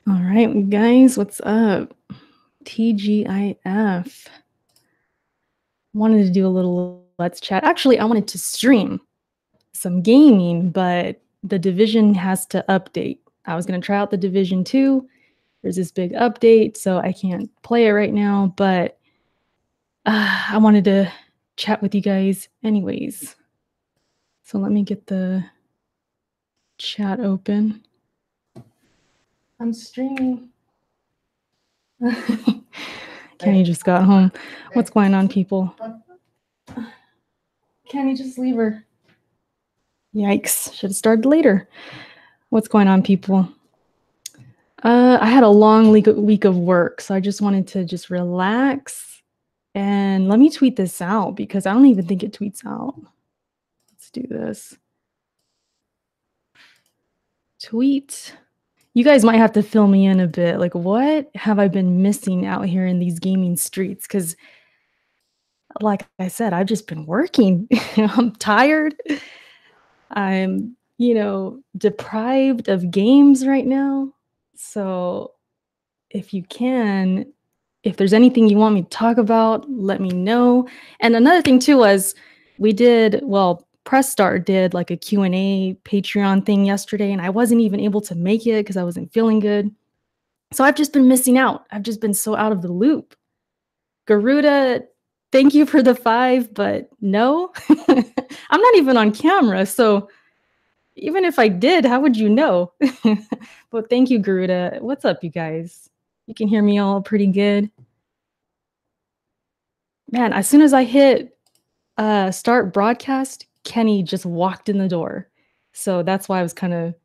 All right, guys, what's up? TGIF. Wanted to do a little let's chat. Actually, I wanted to stream some gaming, but the Division has to update. I was going to try out the Division 2. There's this big update, so I can't play it right now, but I wanted to chat with you guys anyways. So let me get the chat open. I'm streaming. Kenny just got home. What's going on, people? Kenny, just leave her. Yikes, should have started later. What's going on, people? I had a long week of work, so I just wanted to just relax. And let me tweet this out because I don't even think it tweets out. Let's do this. Tweet. You guys might have to fill me in a bit. Like, what have I been missing out here in these gaming streets? Because, like I said, I've just been working. I'm tired. I'm, deprived of games right now. So if you can, if there's anything you want me to talk about, let me know. And another thing too was Press Start did like a Q&A Patreon thing yesterday, and I wasn't even able to make it because I wasn't feeling good. So I've just been missing out. I've just been so out of the loop. Garuda, thank you for the 5, but no, I'm not even on camera. So even if I did, how would you know? But thank you, Garuda. What's up, you guys? You can hear me all pretty good. Man, as soon as I hit start broadcast, Kenny just walked in the door. So that's why I was kind of,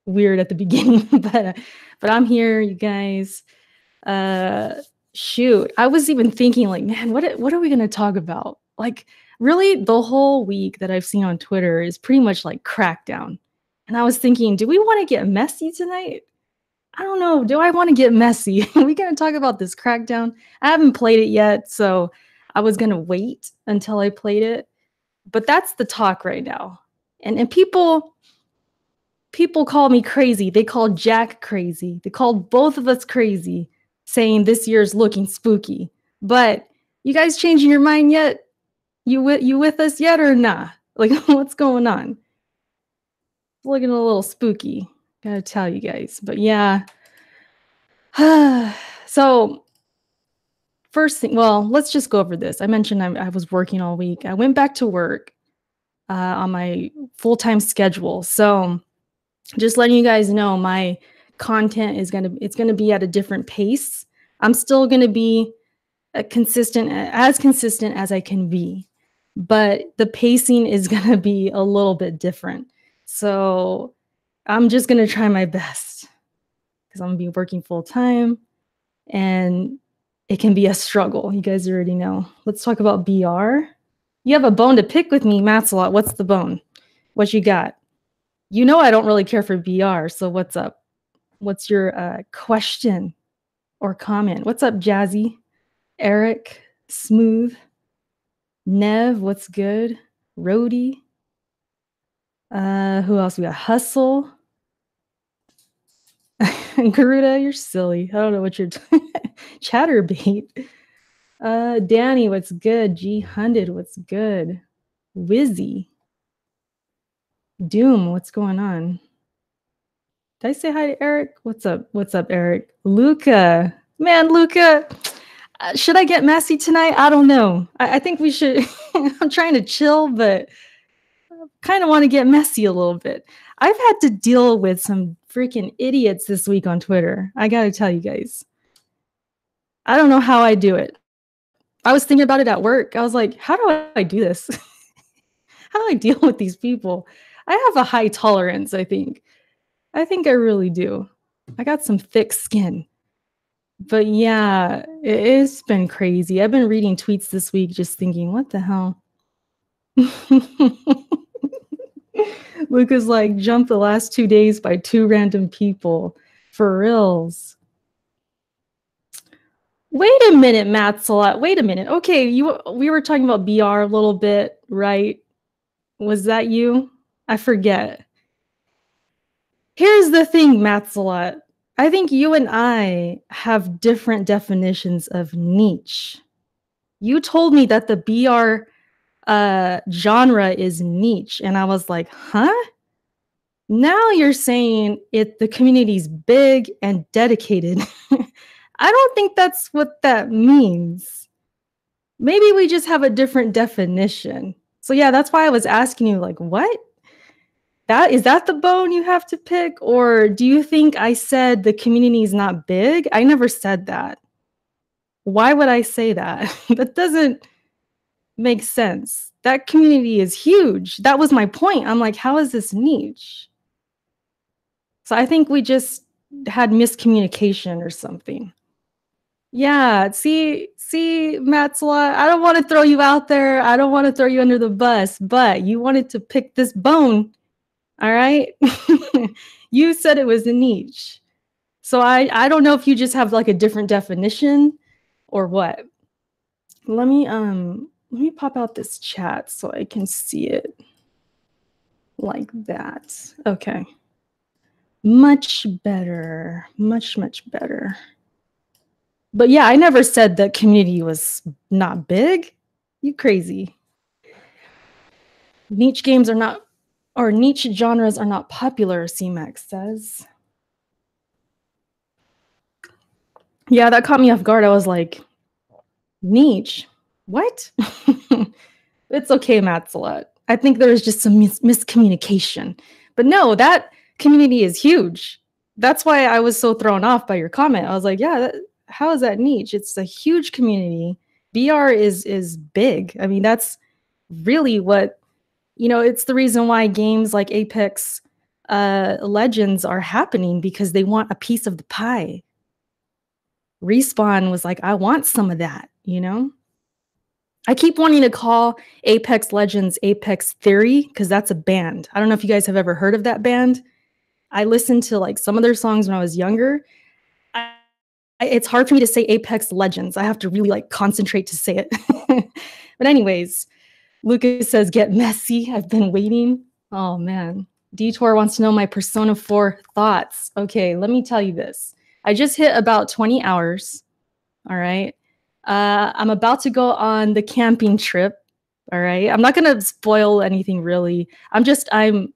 weird at the beginning. but I'm here, you guys. Shoot, I was even thinking like, man, what are we going to talk about? Like, really, the whole week that I've seen on Twitter is pretty much like Crackdown. And I was thinking, do we want to get messy tonight? I don't know. Do I want to get messy? Are we going to talk about this Crackdown? I haven't played it yet, so I was going to wait until I played it. But that's the talk right now. And people call me crazy. They call Jack crazy. They called both of us crazy, saying this year's looking spooky. But you guys changing your mind yet? You with us yet or nah? Like, what's going on? It's looking a little spooky. Gotta tell you guys. But yeah. So first thing, well, let's just go over this. I mentioned I was working all week. I went back to work on my full-time schedule. So just letting you guys know, my content is gonna be at a different pace. I'm still gonna be as consistent as I can be, but the pacing is gonna be a little bit different. So I'm just gonna try my best because I'm gonna be working full time, and it can be a struggle. You guys already know. Let's talk about BR. You have a bone to pick with me, Matsalot. What's the bone? What you got? You know I don't really care for BR, so what's up? What's your question or comment? What's up, Jazzy? Eric, Smooth, Nev, what's good? Rody. Who else we got? Hustle. Garuda, you're silly. I don't know what you're Chatterbait. Danny, what's good? G100, what's good? Wizzy. Doom, what's going on? Did I say hi to Eric? What's up? What's up, Eric? Luca. Man, Luca, should I get messy tonight? I don't know. I think we should. I'm trying to chill, but I kind of want to get messy a little bit. I've had to deal with some freaking idiots this week on Twitter. I got to tell you guys. I don't know how I do it. I was thinking about it at work. I was like, how do I do this? How do I deal with these people? I have a high tolerance, I think. I think I really do. I got some thick skin. But yeah, it's been crazy. I've been reading tweets this week just thinking, what the hell? Luca's like, jumped the last 2 days by 2 random people. For reals. Wait a minute, Matsalot. Wait a minute. Okay, we were talking about BR a little bit, right? Was that you? I forget. Here's the thing, Matsalot. I think you and I have different definitions of niche. You told me that the BR genre is niche, and I was like, huh? Now you're saying the community's big and dedicated. I don't think that's what that means. Maybe we just have a different definition. So yeah, that's why I was asking you, like, what? Is that the bone you have to pick? Or do you think I said the community is not big? I never said that. Why would I say that? That doesn't make sense. That community is huge. That was my point. I'm like, how is this niche? So I think we just had miscommunication or something. Yeah, see, Matzla, I don't want to throw you out there. I don't want to throw you under the bus, but you wanted to pick this bone. All right. You said it was a niche. So I don't know if you just have like a different definition or what. Let me pop out this chat so I can see it like that. Okay. Much better. Much, much better. But yeah, I never said the community was not big. You crazy. Niche games are not, or niche genres are not popular, CMAX says. Yeah, that caught me off guard. I was like, niche? What? It's okay, Matzalat. I think there's just some miscommunication. But no, that community is huge. That's why I was so thrown off by your comment. I was like, yeah, how is that niche? It's a huge community. BR is big. I mean, that's really what, it's the reason why games like Apex Legends are happening, because they want a piece of the pie. Respawn was like, I want some of that, I keep wanting to call Apex Legends Apex Theory because that's a band. I don't know if you guys have ever heard of that band. I listened to like some of their songs when I was younger. It's hard for me to say Apex Legends. I have to really like concentrate to say it. But anyways, Lucas says, get messy. I've been waiting. Oh man. Detour wants to know my Persona 4 thoughts. Okay, let me tell you this. I just hit about 20 hours. All right. I'm about to go on the camping trip. All right. I'm not going to spoil anything really. I'm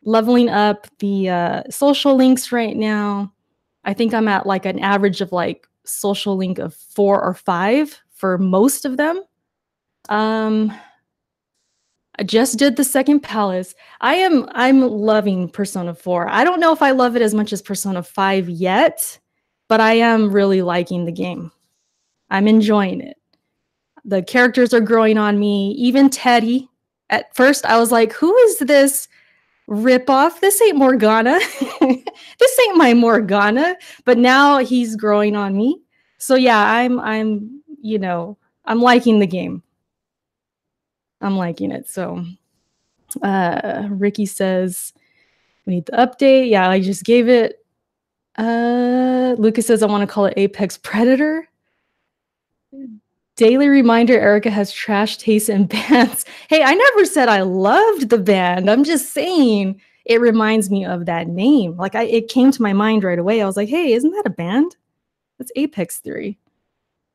leveling up the social links right now. I think I'm at like an average of like social link of 4 or 5 for most of them. I just did the second palace. I'm loving Persona 4. I don't know if I love it as much as Persona 5 yet, but I am really liking the game. I'm enjoying it. The characters are growing on me. Even Teddy. At first, I was like, who is this ripoff? This ain't Morgana. This ain't my Morgana. But now he's growing on me. So yeah, I'm liking the game. I'm liking it. So Ricky says, we need the update. Yeah, I just gave it. Lucas says, I want to call it Apex Predator. Daily reminder, Erica has trash taste in bands. Hey, I never said I loved the band. I'm just saying it reminds me of that name. Like it came to my mind right away. I was like, hey, isn't that a band? That's Apex Theory.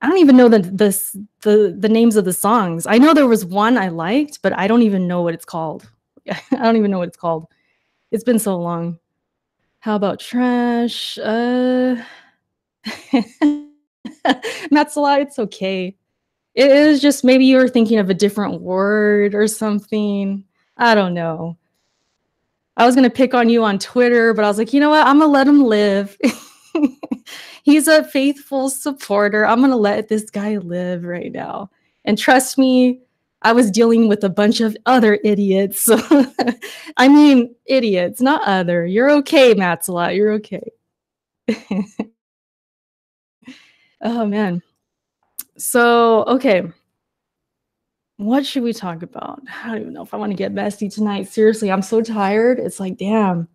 I don't even know the names of the songs. I know there was one I liked, but I don't even know what it's called. I don't even know what it's called. It's been so long. How about trash? Matsala, it's okay. It is just maybe you were thinking of a different word or something. I don't know. I was going to pick on you on Twitter, but I was like, you know what? I'm going to let him live. He's a faithful supporter. I'm going to let this guy live right now. And trust me, I was dealing with a bunch of other idiots. I mean, idiots, not other. You're okay, Matsala. You're okay. Oh, man. So, okay. What should we talk about? I don't even know if I want to get messy tonight. Seriously, I'm so tired. It's like, damn.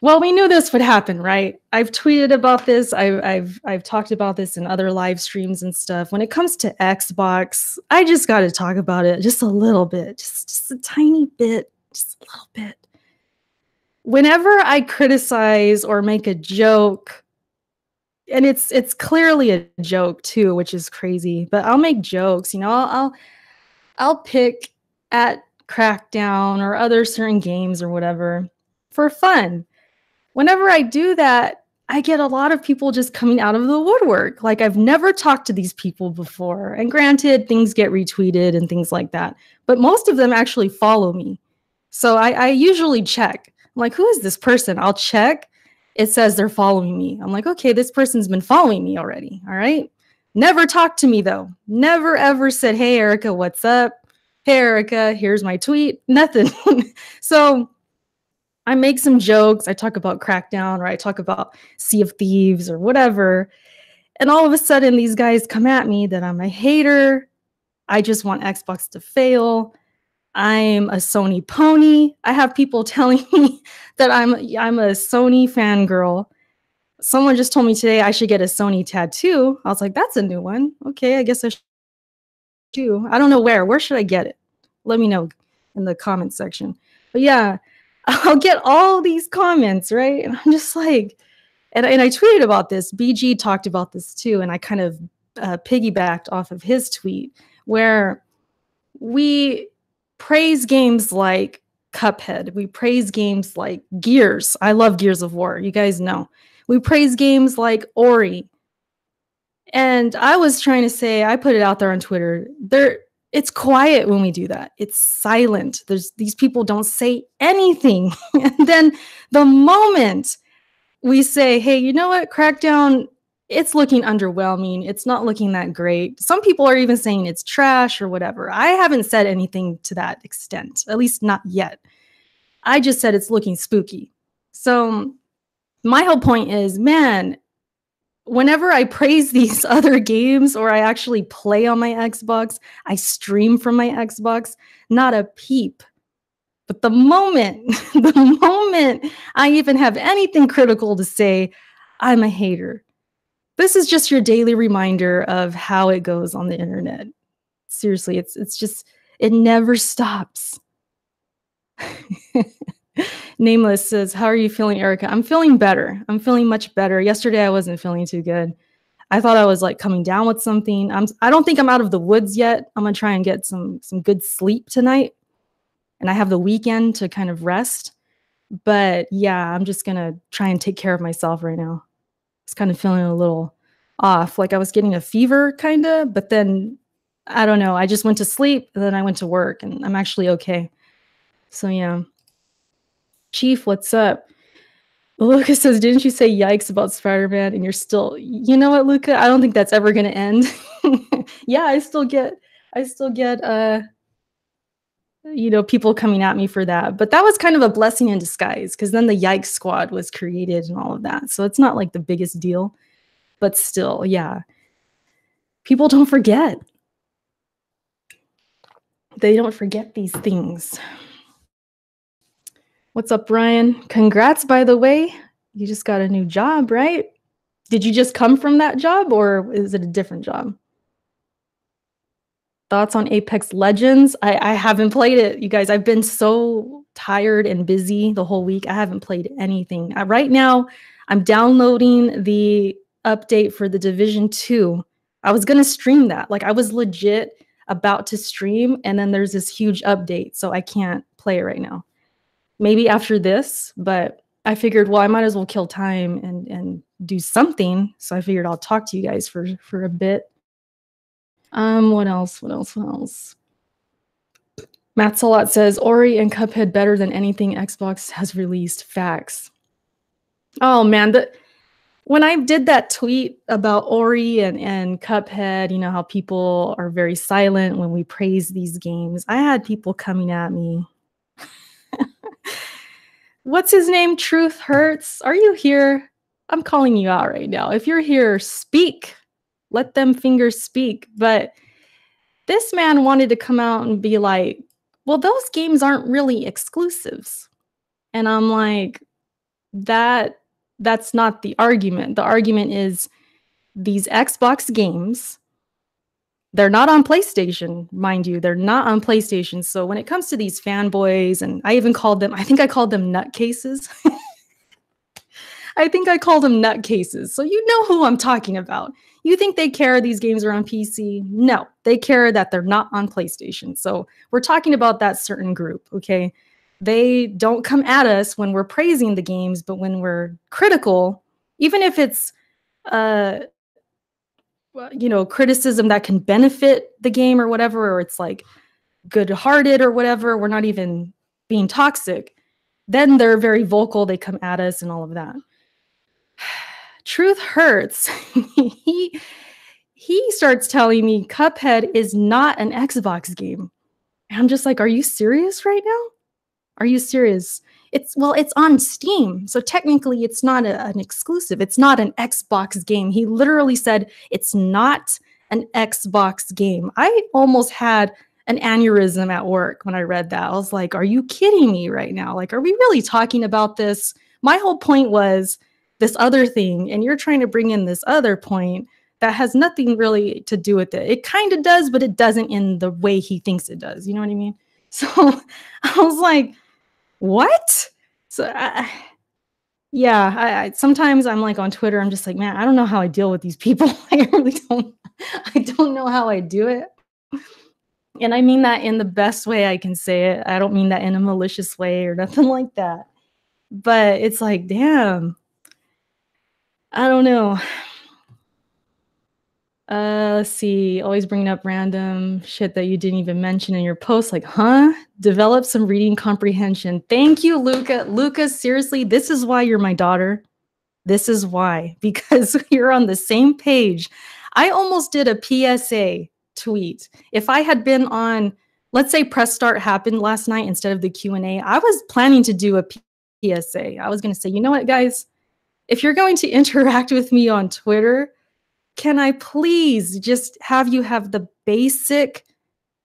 Well, we knew this would happen, right? I've tweeted about this. I've talked about this in other live streams and stuff. When it comes to Xbox, I just got to talk about it just a little bit, just a tiny bit, just a little bit. whenever I criticize or make a joke, and it's clearly a joke too, which is crazy, but I'll make jokes, you know, I'll pick at Crackdown or other certain games or whatever for fun. Whenever I do that, I get a lot of people just coming out of the woodwork. Like, I've never talked to these people before. And granted, things get retweeted and things like that, but most of them actually follow me. So I usually check. I'm like, who is this person? I'll check. It says they're following me. I'm like, okay, this person's been following me already. All right. Never talked to me though. Never ever said, hey, Erica, what's up? Hey, Erica, here's my tweet. Nothing. So I make some jokes. I talk about Crackdown or I talk about Sea of Thieves or whatever. And all of a sudden, these guys come at me that I'm a hater. I just want Xbox to fail. I'm a Sony pony. I have people telling me that I'm a Sony fangirl. Someone just told me today I should get a Sony tattoo. I was like, that's a new one. Okay, I guess I should do. I don't know where. Where should I get it? Let me know in the comment section. But yeah, I'll get all these comments, right? And I'm just like, and I tweeted about this. BG talked about this too, and I kind of piggybacked off of his tweet where we praise games like Cuphead. We praise games like Gears. I love Gears of War. You guys know. We praise games like Ori. And I was trying to say, I put it out there on Twitter. It's quiet when we do that. It's silent. These people don't say anything. And then the moment we say, hey, you know what, Crackdown, it's looking underwhelming. It's not looking that great. Some people are even saying it's trash or whatever. I haven't said anything to that extent, at least not yet. I just said it's looking spooky. So my whole point is, man, whenever I praise these other games or I actually play on my Xbox, I stream from my Xbox, not a peep. But the moment I even have anything critical to say, I'm a hater. This is just your daily reminder of how it goes on the internet. Seriously, it's just, it never stops. Nameless says, how are you feeling, Erica? I'm feeling better. I'm feeling much better. Yesterday, I wasn't feeling too good. I thought I was like coming down with something. I don't think I'm out of the woods yet. I'm gonna try and get some good sleep tonight. And I have the weekend to kind of rest. But yeah, I'm just gonna try and take care of myself right now. I was kind of feeling a little off, like I was getting a fever kind of, but then I don't know. I just went to sleep and then I went to work and I'm actually okay. So yeah. Chief, what's up? Luca says, didn't you say yikes about Spider-Man? And you're still, you know what, Luca? I don't think that's ever gonna end. Yeah, I still get you know, people coming at me for that. But that was kind of a blessing in disguise because then the Yikes Squad was created and all of that. So it's not like the biggest deal, but still, yeah. People don't forget. They don't forget these things. What's up, Brian? Congrats, by the way. You just got a new job, right? Did you just come from that job or is it a different job? Thoughts on Apex Legends? I haven't played it, you guys. I've been so tired and busy the whole week. I haven't played anything. Right now, I'm downloading the update for the Division 2. I was going to stream that. Like, I was legit about to stream, and then there's this huge update, so I can't play it right now. Maybe after this, but I figured, well, I might as well kill time and do something. So I figured I'll talk to you guys for a bit. What else? Matt Salat says, Ori and Cuphead better than anything Xbox has released. Facts. Oh, man. When I did that tweet about Ori and Cuphead, you know, how people are very silent when we praise these games, I had people coming at me. What's his name? Truth Hurts. Are you here? I'm calling you out right now. If you're here, speak. Let them fingers speak. But this man wanted to come out and be like, well, those games aren't really exclusives. And I'm like, that's not the argument. The argument is these Xbox games They're not on PlayStation, mind you. They're not on PlayStation. So when it comes to these fanboys, and I think I called them nutcases. I think I called them nutcases. So you know who I'm talking about. You think they care these games are on PC? No, they care that they're not on PlayStation. So we're talking about that certain group, okay? They don't come at us when we're praising the games, but when we're critical, even if it's criticism that can benefit the game or whatever, or it's like good-hearted or whatever, we're not even being toxic, then they're very vocal, they come at us and all of that. Truth hurts. he starts telling me Cuphead is not an Xbox game. And I'm just like, are you serious right now? Are you serious? It's on Steam. So technically it's not an exclusive. It's not an Xbox game. He literally said it's not an Xbox game. I almost had an aneurysm at work when I read that. I was like, are you kidding me right now? Like, are we really talking about this? My whole point was this other thing, and you're trying to bring in this other point that has nothing really to do with it. It kind of does, but it doesn't in the way he thinks it does. You know what I mean? So I was like, what? So I sometimes I'm like on Twitter, I'm just like, man, I don't know how I deal with these people. I really don't. I don't know how I do it. And I mean that in the best way I can say it. I don't mean that in a malicious way or nothing like that. But it's like, damn. I don't know. Let's see. Always bringing up random shit that you didn't even mention in your post. Like, huh? Develop some reading comprehension. Thank you, Luca. Luca, seriously, this is why you're my daughter. This is why. Because you're on the same page. I almost did a PSA tweet. If I had been on, let's say Press Start happened last night instead of the Q&A, I was planning to do a PSA. I was going to say, you know what, guys? If you're going to interact with me on Twitter, can I please just have you have the basic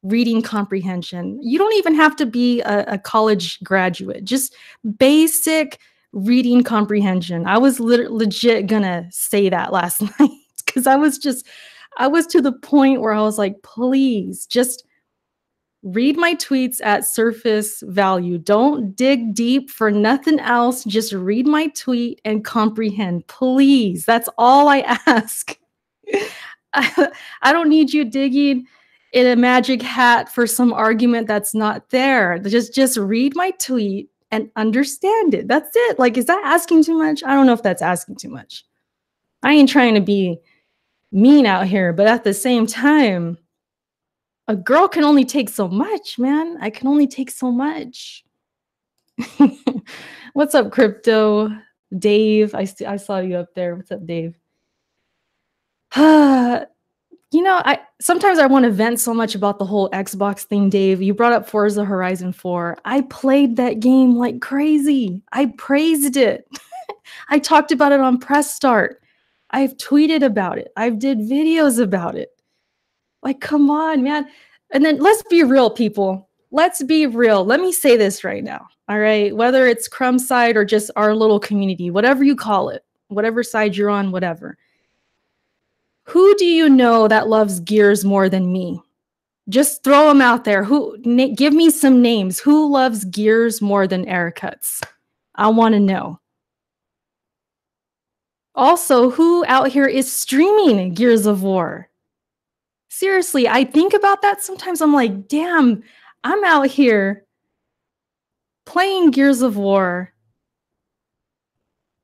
reading comprehension? You don't even have to be a college graduate, just basic reading comprehension. I was legit gonna say that last night because I was to the point where I was like, please just read my tweets at surface value. Don't dig deep for nothing else. Just read my tweet and comprehend, please. That's all I ask. I don't need you digging in a magic hat for some argument that's not there. Just read my tweet and understand it. That's it. Like, is that asking too much? I don't know if that's asking too much. I ain't trying to be mean out here, but at the same time, a girl can only take so much, man. I can only take so much. What's up, Crypto? Dave, I saw you up there. What's up, Dave? You know, sometimes I want to vent so much about the whole Xbox thing, Dave. You brought up Forza Horizon 4. I played that game like crazy. I praised it. I talked about it on Press Start. I've tweeted about it. I've did videos about it. Like, come on, man. And then let's be real, people. Let's be real. Let me say this right now. All right. Whether it's Crumb side or just our little community, whatever you call it, whatever side you're on, whatever. Who do you know that loves Gears more than me? Just throw them out there. Give me some names. Who loves Gears more than Aircuts? I want to know. Also, who out here is streaming Gears of War? Seriously, I think about that sometimes. I'm like, damn, I'm out here playing Gears of War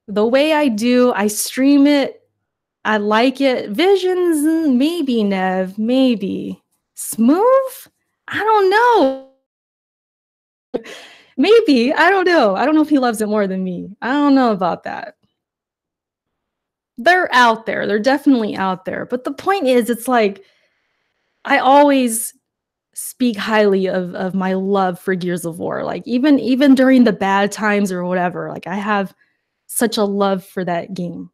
the way I do. I stream it. I like it. Visions, maybe, Nev, maybe. Smooth? I don't know. Maybe. I don't know. I don't know if he loves it more than me. I don't know about that. They're out there. They're definitely out there. But the point is, it's like, I always speak highly of my love for Gears of War. Like, even during the bad times or whatever, like, I have such a love for that game.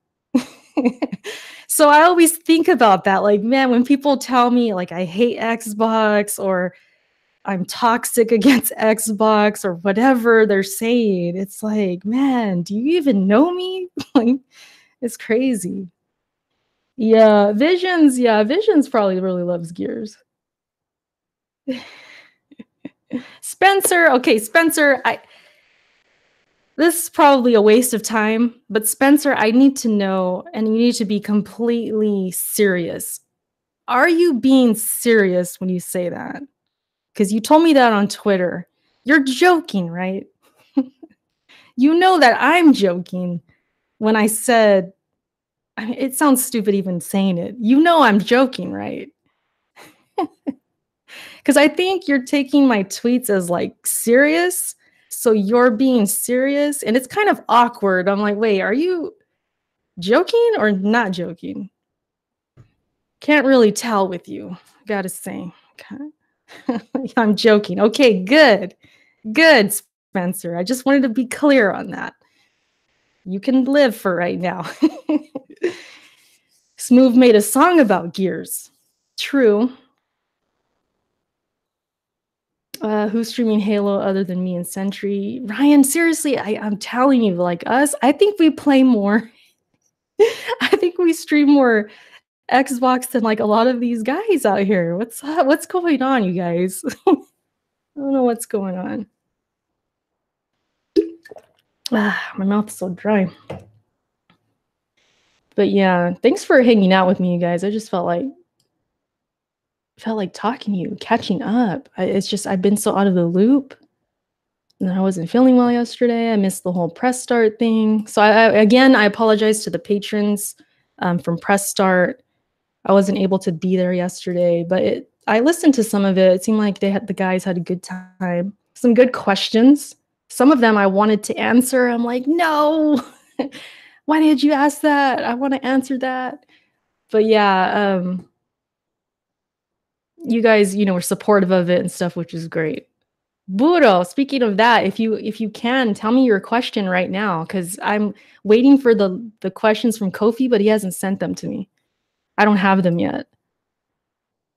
So I always think about that. Like, man, when people tell me like I hate Xbox or I'm toxic against Xbox or whatever they're saying, it's like, man, do you even know me? Like, it's crazy. Yeah, Visions probably really loves Gears. Spencer, okay, Spencer, this is probably a waste of time, but Spencer, I need to know, and you need to be completely serious. Are you being serious when you say that? Because you told me that on Twitter. You're joking, right? You know that I'm joking when I said, I mean, it sounds stupid even saying it. You know I'm joking, right? Because I think you're taking my tweets as like serious. So you're being serious, and it's kind of awkward. I'm like, wait, are you joking or not joking? Can't really tell with you, gotta say. I'm joking. Okay, good. Good, Spencer. I just wanted to be clear on that. You can live for right now. Smooth made a song about Gears. True. Who's streaming Halo other than me and Sentry? Ryan, seriously, I'm telling you, like us, I think we play more. I think we stream more Xbox than like a lot of these guys out here. What's up? What's going on, you guys? I don't know what's going on. My mouth's so dry. But yeah, thanks for hanging out with me, you guys. I just felt like talking to you, catching up. It's just I've been so out of the loop. And I wasn't feeling well yesterday. I missed the whole press start thing. So I apologize to the patrons from press start. I wasn't able to be there yesterday, but I listened to some of it. It seemed like the guys had a good time. Some good questions. Some of them I wanted to answer. I'm like, no, why did you ask that? I want to answer that. But yeah, you guys, were supportive of it and stuff, which is great. Buro, speaking of that, if you can, tell me your question right now, because I'm waiting for the questions from Kofi, but he hasn't sent them to me. I don't have them yet.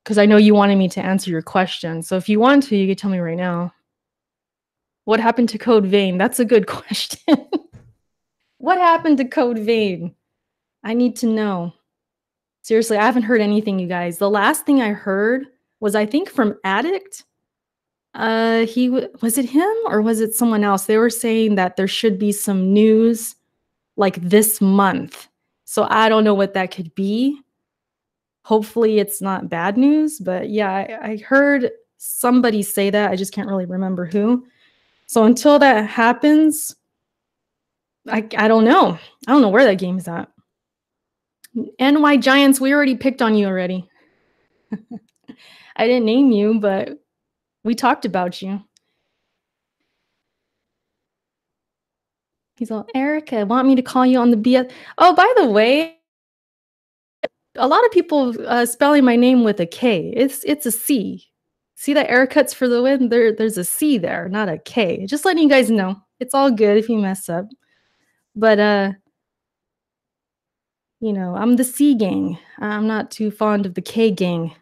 Because I know you wanted me to answer your question. So if you want to, you can tell me right now. What happened to Code Vein? That's a good question. What happened to Code Vein? I need to know. Seriously, I haven't heard anything, you guys. The last thing I heard was, I think, from Addict. Was it him or was it someone else? They were saying that there should be some news like this month. So I don't know what that could be. Hopefully it's not bad news, but yeah, I heard somebody say that. I just can't really remember who. So until that happens, I don't know. I don't know where that game is at. NY Giants, we already picked on you already. I didn't name you, but we talked about you. He's all, Erica, want me to call you on the BS? Oh, by the way, a lot of people spelling my name with a K. It's a C. See that Erica's for the win? There's a C there, not a K. Just letting you guys know. It's all good if you mess up. But I'm the C gang. I'm not too fond of the K gang.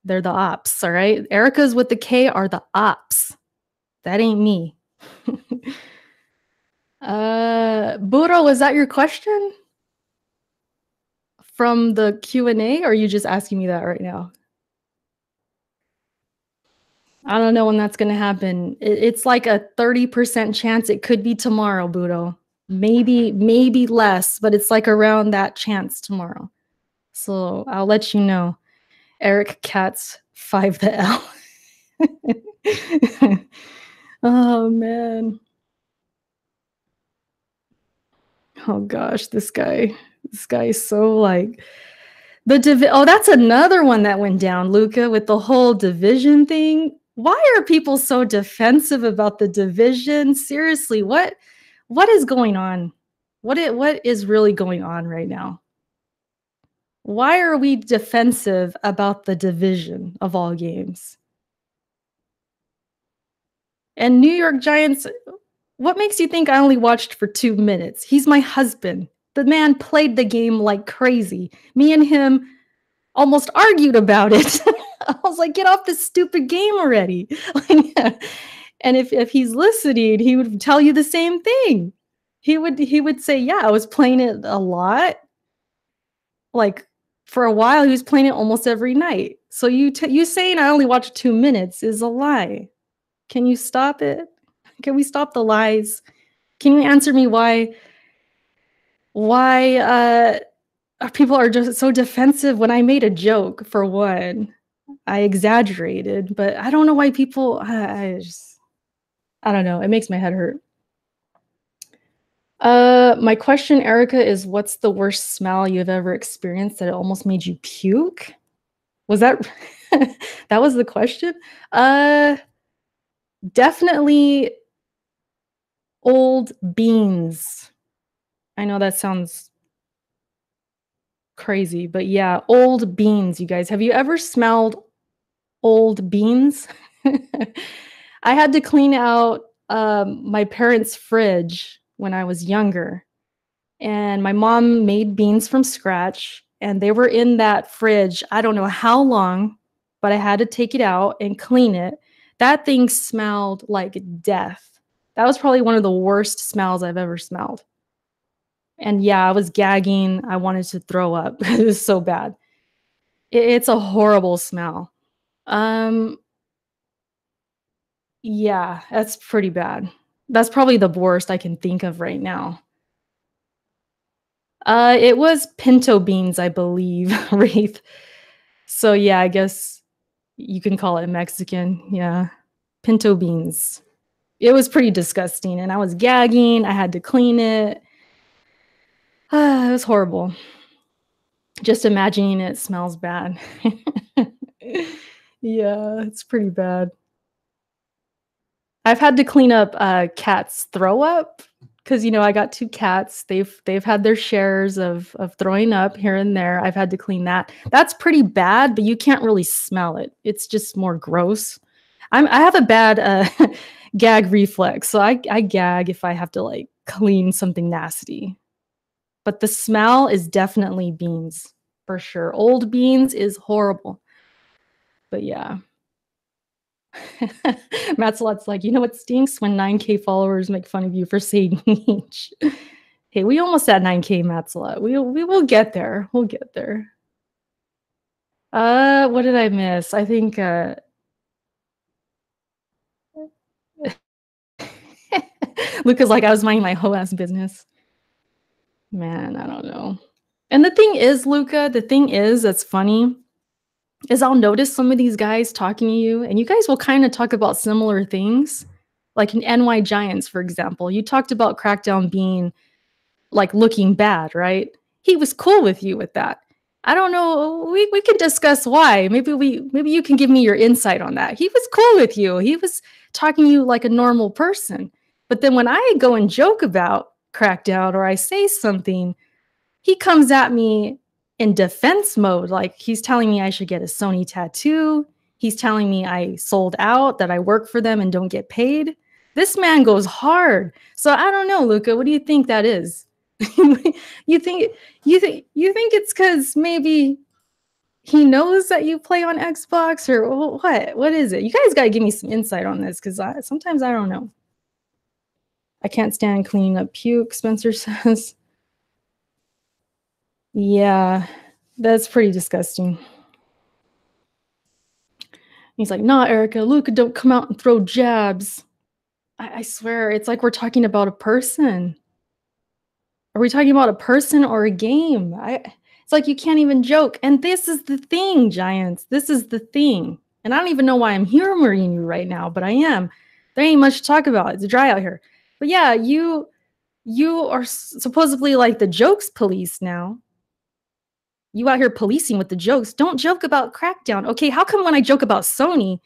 They're the ops, all right? Erica's with the K are the ops. That ain't me. Buro, was that your question? From the Q&A, or are you just asking me that right now? I don't know when that's going to happen. It's like a 30% chance it could be tomorrow, Buro. Maybe less, but it's like around that chance tomorrow. So I'll let you know. Eric Katz 5 the L. Oh man. Oh gosh, this guy is so like that's another one that went down, Luca, with the whole division thing. Why are people so defensive about the division? Seriously, what is going on? What is really going on right now? Why are we defensive about the division of all games? And New York Giants, what makes you think I only watched for 2 minutes? He's my husband. The man played the game like crazy. Me and him almost argued about it. I was like, get off this stupid game already. And if he's listening, he would tell you the same thing. He would say, yeah, I was playing it a lot. Like, for a while, he was playing it almost every night. So you saying I only watched 2 minutes is a lie. Can you stop it? Can we stop the lies? Can you answer me why people are just so defensive when I made a joke, for one? I exaggerated, but I don't know why people I don't know, it makes my head hurt. My question, Erica, is what's the worst smell you've ever experienced that it almost made you puke? Was that that was the question? Uh, Definitely old beans. I know that sounds crazy, but yeah, old beans, you guys. Have you ever smelled old beans? I had to clean out my parents' fridge when I was younger, and my mom made beans from scratch, and they were in that fridge. I don't know how long, but I had to take it out and clean it. That thing smelled like death. That was probably one of the worst smells I've ever smelled. And yeah, I was gagging. I wanted to throw up. It was so bad. It's a horrible smell. Um, yeah, that's pretty bad. That's probably the worst I can think of right now. It was pinto beans, I believe, Wraith. So yeah, I guess you can call it Mexican. Yeah. Pinto beans. It was pretty disgusting, and I was gagging. I had to clean it. It was horrible. Just imagining it smells bad. Yeah, it's pretty bad. I've had to clean up cats' throw up because I got 2 cats. They've had their shares of throwing up here and there. I've had to clean that. That's pretty bad, but you can't really smell it. It's just more gross. I have a bad gag reflex, so I gag if I have to like clean something nasty. But the smell is definitely beans for sure. Old beans is horrible. But yeah. Matzelot's like, you know what stinks? When 9K followers make fun of you for saying niche. Hey, we almost at 9K, Matzelot. We will get there. We'll get there. What did I miss? I think Luca's like, I was minding my whole ass business. Man, I don't know. And the thing is, Luca, the thing is that's funny is I'll notice some of these guys talking to you, and you guys will kind of talk about similar things. Like in NY Giants, for example, you talked about Crackdown being like looking bad, right? He was cool with you with that. I don't know. We can discuss why. Maybe you can give me your insight on that. He was cool with you. He was talking to you like a normal person. But then when I go and joke about Crackdown or I say something, he comes at me in defense mode. Like he's telling me I should get a Sony tattoo. He's telling me I sold out, that I work for them and don't get paid. This man goes hard. So I don't know, Luca. What do you think that is? you think it's because maybe he knows that you play on Xbox or what? What is it? You guys gotta give me some insight on this because sometimes I don't know. I can't stand cleaning up puke, Spencer says. Yeah, that's pretty disgusting. He's like, nah, Erica, Luca, don't come out and throw jabs. I swear, it's like we're talking about a person. Are we talking about a person or a game? It's like you can't even joke. And this is the thing, Giants. This is the thing. And I don't even know why I'm humoring you right now, but I am. There ain't much to talk about. It's dry out here. But yeah, you are supposedly like the jokes police now. You out here policing with the jokes. Don't joke about Crackdown. Okay, how come when I joke about Sony,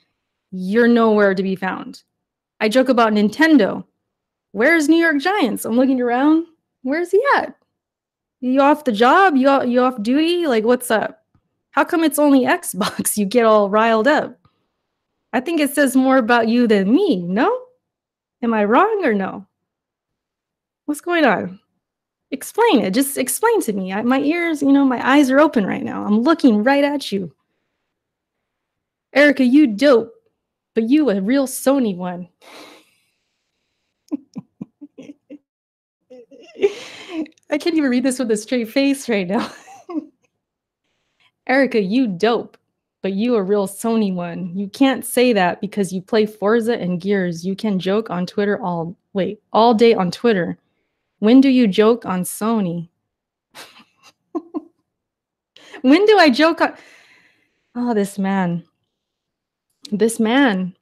you're nowhere to be found? I joke about Nintendo. Where's New York Giants? I'm looking around. Where's he at? You off the job? You off duty? Like, what's up? How come it's only Xbox you get all riled up? I think it says more about you than me, no? Am I wrong or no? What's going on? Explain it. Just explain to me. My ears, my eyes are open right now. I'm looking right at you. Erica, you dope, but you a real Sony one. I can't even read this with a straight face right now. Erica, you dope, but you a real Sony one. You can't say that because you play Forza and Gears. You can joke on Twitter all day on Twitter. When do you joke on Sony? When do I joke on... Oh, this man. This man.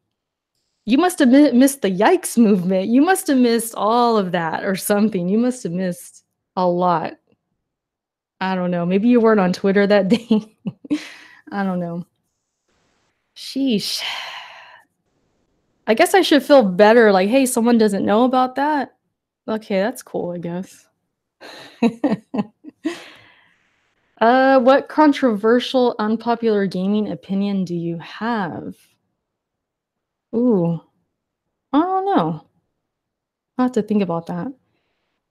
You must have missed the yikes movement. You must have missed all of that or something. You must have missed a lot. I don't know. Maybe you weren't on Twitter that day. I don't know. Sheesh. I guess I should feel better. Like, hey, someone doesn't know about that. Okay, that's cool, I guess. What controversial, unpopular gaming opinion do you have? Ooh, I don't know. I'll have to think about that.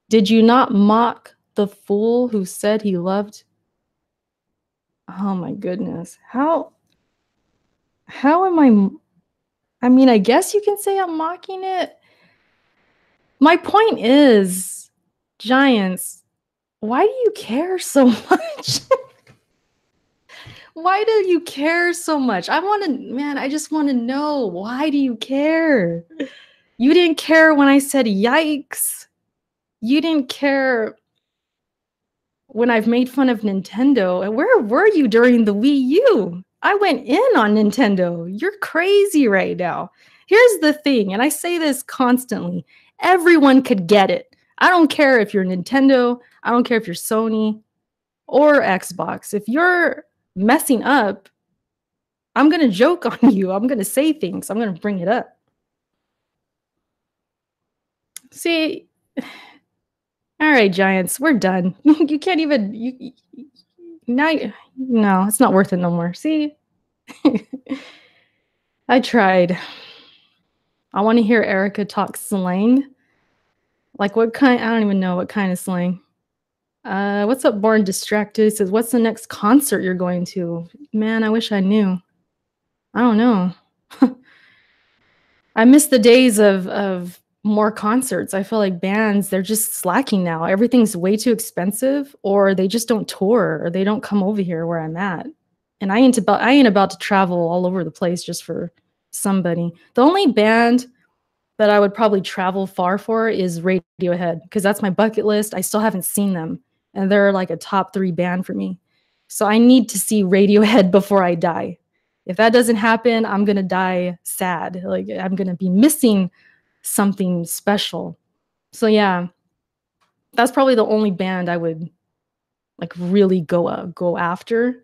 Did you not mock the fool who said he loved... Oh my goodness. How am I mean, I guess you can say I'm mocking it. My point is, Giants, why do you care so much? Why do you care so much? I just want to know, why do you care? You didn't care when I said yikes. You didn't care when I've made fun of Nintendo. And where were you during the Wii U? I went in on Nintendo. You're crazy right now. Here's the thing, and I say this constantly. Everyone could get it. I don't care if you're Nintendo. I don't care if you're Sony or Xbox. If you're messing up, I'm going to joke on you. I'm going to say things. I'm going to bring it up. See, all right, Giants, we're done. You can't even... No, it's not worth it no more. See? I tried. I want to hear Erica talk slang. Like what kind? I don't even know what kind of slang. What's up, Born Distracted? It says, what's the next concert you're going to? Man, I wish I knew. I don't know. I miss the days of more concerts. I feel like bands, they're just slacking now. Everything's way too expensive, or they just don't tour, or they don't come over here where I'm at. And I ain't about to travel all over the place just for somebody. The only band that I would probably travel far for is Radiohead, because that's my bucket list. I still haven't seen them, and they're like a top 3 band for me. So I need to see Radiohead before I die. If that doesn't happen, I'm gonna die sad. Like, I'm gonna be missing something special. So yeah, that's probably the only band I would like really go after.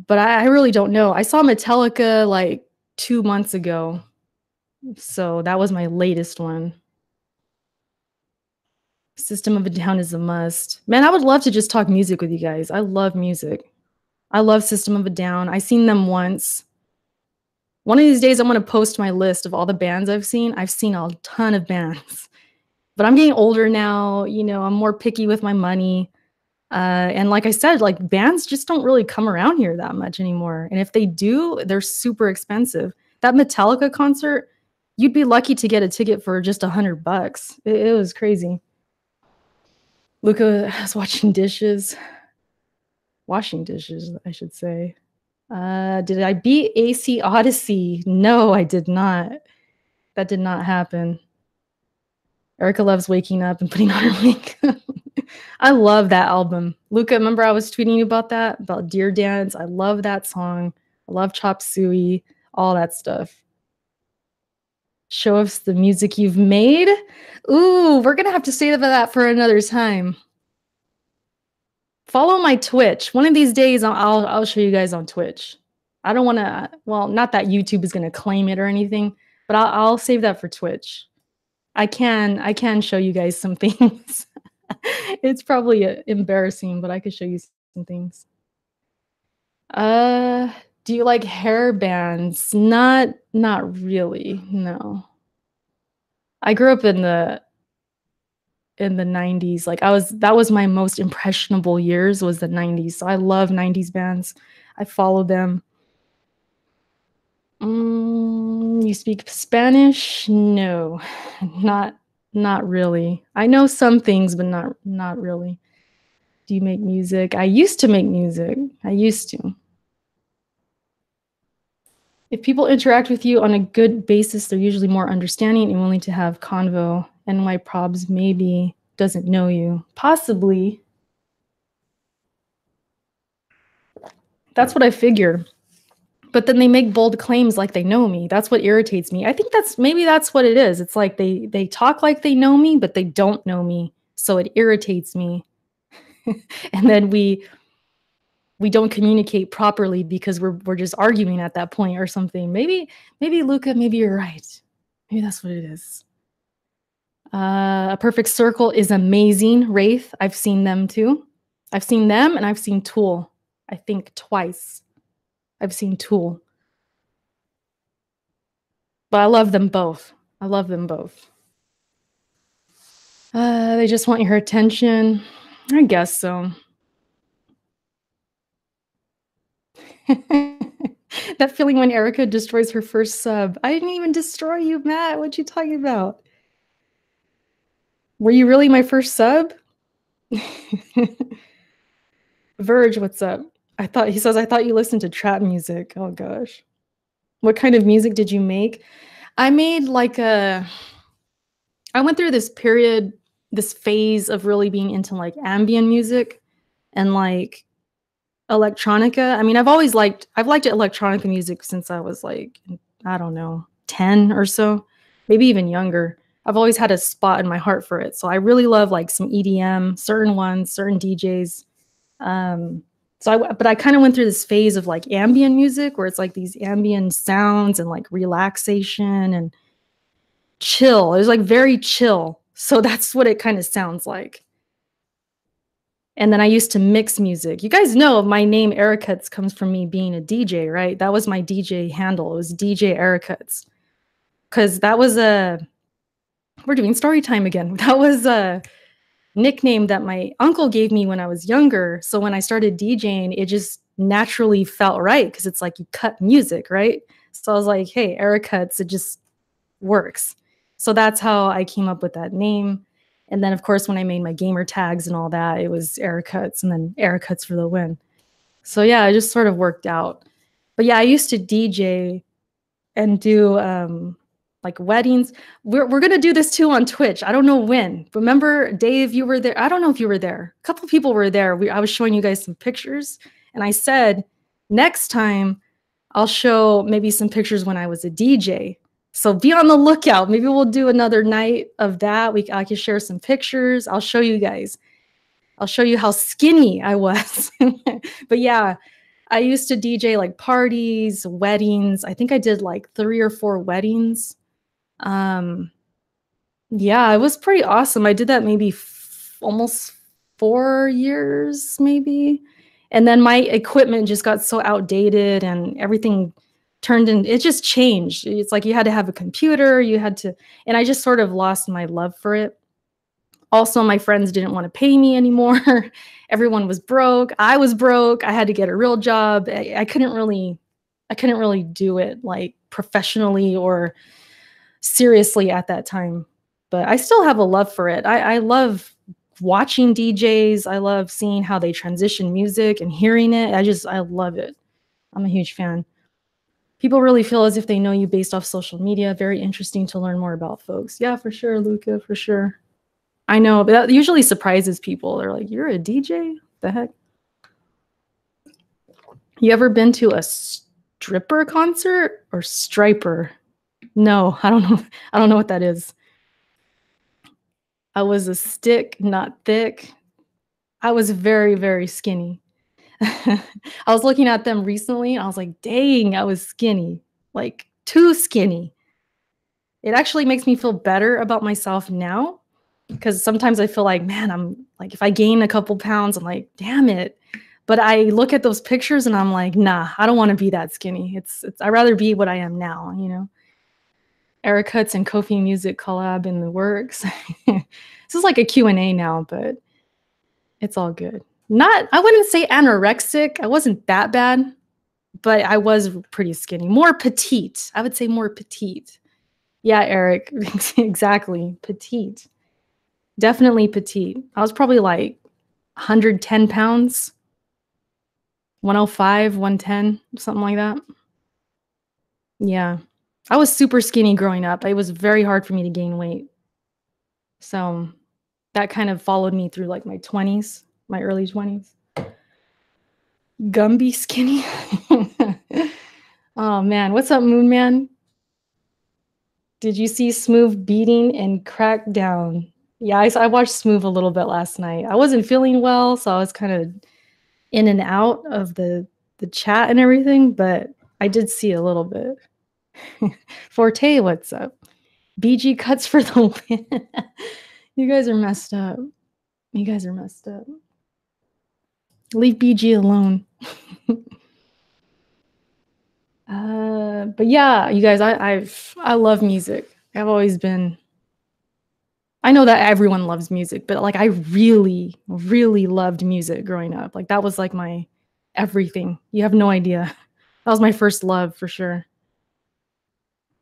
But I really don't know. I saw Metallica like 2 months ago. So that was my latest one. System of a Down is a must. Man, I would love to just talk music with you guys. I love music. I love System of a Down. I seen them once. One of these days, I'm going to post my list of all the bands I've seen. I've seen a ton of bands. But I'm getting older now. You know, I'm more picky with my money. And like I said, like bands just don't really come around here that much anymore. And if they do, they're super expensive. That Metallica concert, you'd be lucky to get a ticket for just $100. It was crazy. Luca was washing dishes, I should say. Did I beat AC Odyssey? No, I did not. That did not happen. Erica loves waking up and putting on her makeup. I love that album. Luca, remember I was tweeting you about that? About Dear Dance. I love that song. I love Chop Suey, all that stuff. Show us the music you've made. Ooh, we're going to have to save that for another time. Follow my Twitch. One of these days, I'll show you guys on Twitch. I don't want to, well, not that YouTube is going to claim it or anything, but I'll save that for Twitch. I can show you guys some things. It's probably embarrassing, but I could show you some things. Do you like hair bands? Not really, no. I grew up in the 90s. Like that was my most impressionable years, was the 90s. So I love 90s bands. I follow them. You speak Spanish? No, not really. I know some things, but not really. Do you make music? I used to make music. I used to. If people interact with you on a good basis, they're usually more understanding and willing to have convo. NY probs maybe doesn't know you. Possibly. That's what I figure. But then they make bold claims like they know me. That's what irritates me. I think maybe that's what it is. It's like they talk like they know me, but they don't know me. So it irritates me. And then we don't communicate properly because we're just arguing at that point or something. Maybe Luca, maybe you're right. Maybe that's what it is. A Perfect Circle is amazing. Wraith, I've seen them too. I've seen them and I've seen Tool. I think twice. I've seen Tool. But I love them both. I love them both. They just want your attention. I guess so. That feeling when Erica destroys her first sub. I didn't even destroy you, Matt. What you talking about? Were you really my first sub? Verge, what's up? He says, I thought you listened to trap music. Oh gosh. What kind of music did you make? I made I went through this period, this phase of really being into like ambient music and like electronica. I mean, I've liked electronica music since I was like, I don't know, 10 or so, maybe even younger. I've always had a spot in my heart for it. So I really love like some EDM, certain DJs. But I kind of went through this phase of like ambient music where it's like these ambient sounds and like relaxation and chill. It was like very chill. So that's what it kind of sounds like. And then I used to mix music. You guys know my name Ericuts comes from me being a DJ, right? That was my DJ handle. It was DJ Ericuts. Because that was we're doing story time again. That was a nickname that my uncle gave me when I was younger. So when I started DJing, it just naturally felt right because it's like you cut music, right? So I was like, hey, Ericuts, it just works. So that's how I came up with that name. And then, of course, when I made my gamer tags and all that, it was Ericuts and then Ericuts for the win. So yeah, it just sort of worked out. But yeah, I used to DJ and do like weddings. We're going to do this too on Twitch. I don't know when. Remember, Dave, you were there. I don't know if you were there. A couple of people were there. I was showing you guys some pictures. And I said, next time, I'll show maybe some pictures when I was a DJ. So be on the lookout. Maybe we'll do another night of that. I can share some pictures. I'll show you guys. I'll show you how skinny I was. But yeah, I used to DJ like parties, weddings. I think I did like 3 or 4 weddings. Yeah, it was pretty awesome. I did that maybe almost 4 years, maybe. And then my equipment just got so outdated and everything it just changed. It's like you had to have a computer, and I just sort of lost my love for it. Also, my friends didn't want to pay me anymore. Everyone was broke. I was broke. I had to get a real job. I couldn't really do it like professionally or seriously at that time. But I still have a love for it. I love watching DJs. I love seeing how they transition music and hearing it. I love it. I'm a huge fan. People really feel as if they know you based off social media. Very interesting to learn more about folks. Yeah, for sure, Luca, for sure. I know, but that usually surprises people. They're like, you're a DJ? The heck? You ever been to a stripper concert or striper? No, I don't know. I don't know what that is. I was a stick, not thick. I was very, very skinny. I was looking at them recently and I was like, dang, I was skinny, like too skinny. It actually makes me feel better about myself now because sometimes I feel like, man, I'm like, if I gain a couple pounds, I'm like, damn it. But I look at those pictures and I'm like, nah, I don't want to be that skinny. I'd rather be what I am now, you know? Eric Huts and Kofi Music collab in the works. This is like a Q&A now, but it's all good. I wouldn't say anorexic. I wasn't that bad, but I was pretty skinny. More petite. I would say more petite. Yeah, Eric, exactly. Petite. Definitely petite. I was probably like 110 pounds, 105, 110, something like that. Yeah. I was super skinny growing up. It was very hard for me to gain weight. So that kind of followed me through like my 20s, my early 20s. Gumby skinny. Oh man, what's up, Moon Man? Did you see Smooth beating and Crackdown? Yeah, I watched Smooth a little bit last night. I wasn't feeling well, so I was kind of in and out of the chat and everything, but I did see a little bit. Forte, what's up? BG cuts for the win. You guys are messed up. You guys are messed up. Leave BG alone. But yeah, you guys, I love music. I've always been. I know that everyone loves music, but like I really, really loved music growing up. Like that was like my everything. You have no idea. That was my first love for sure.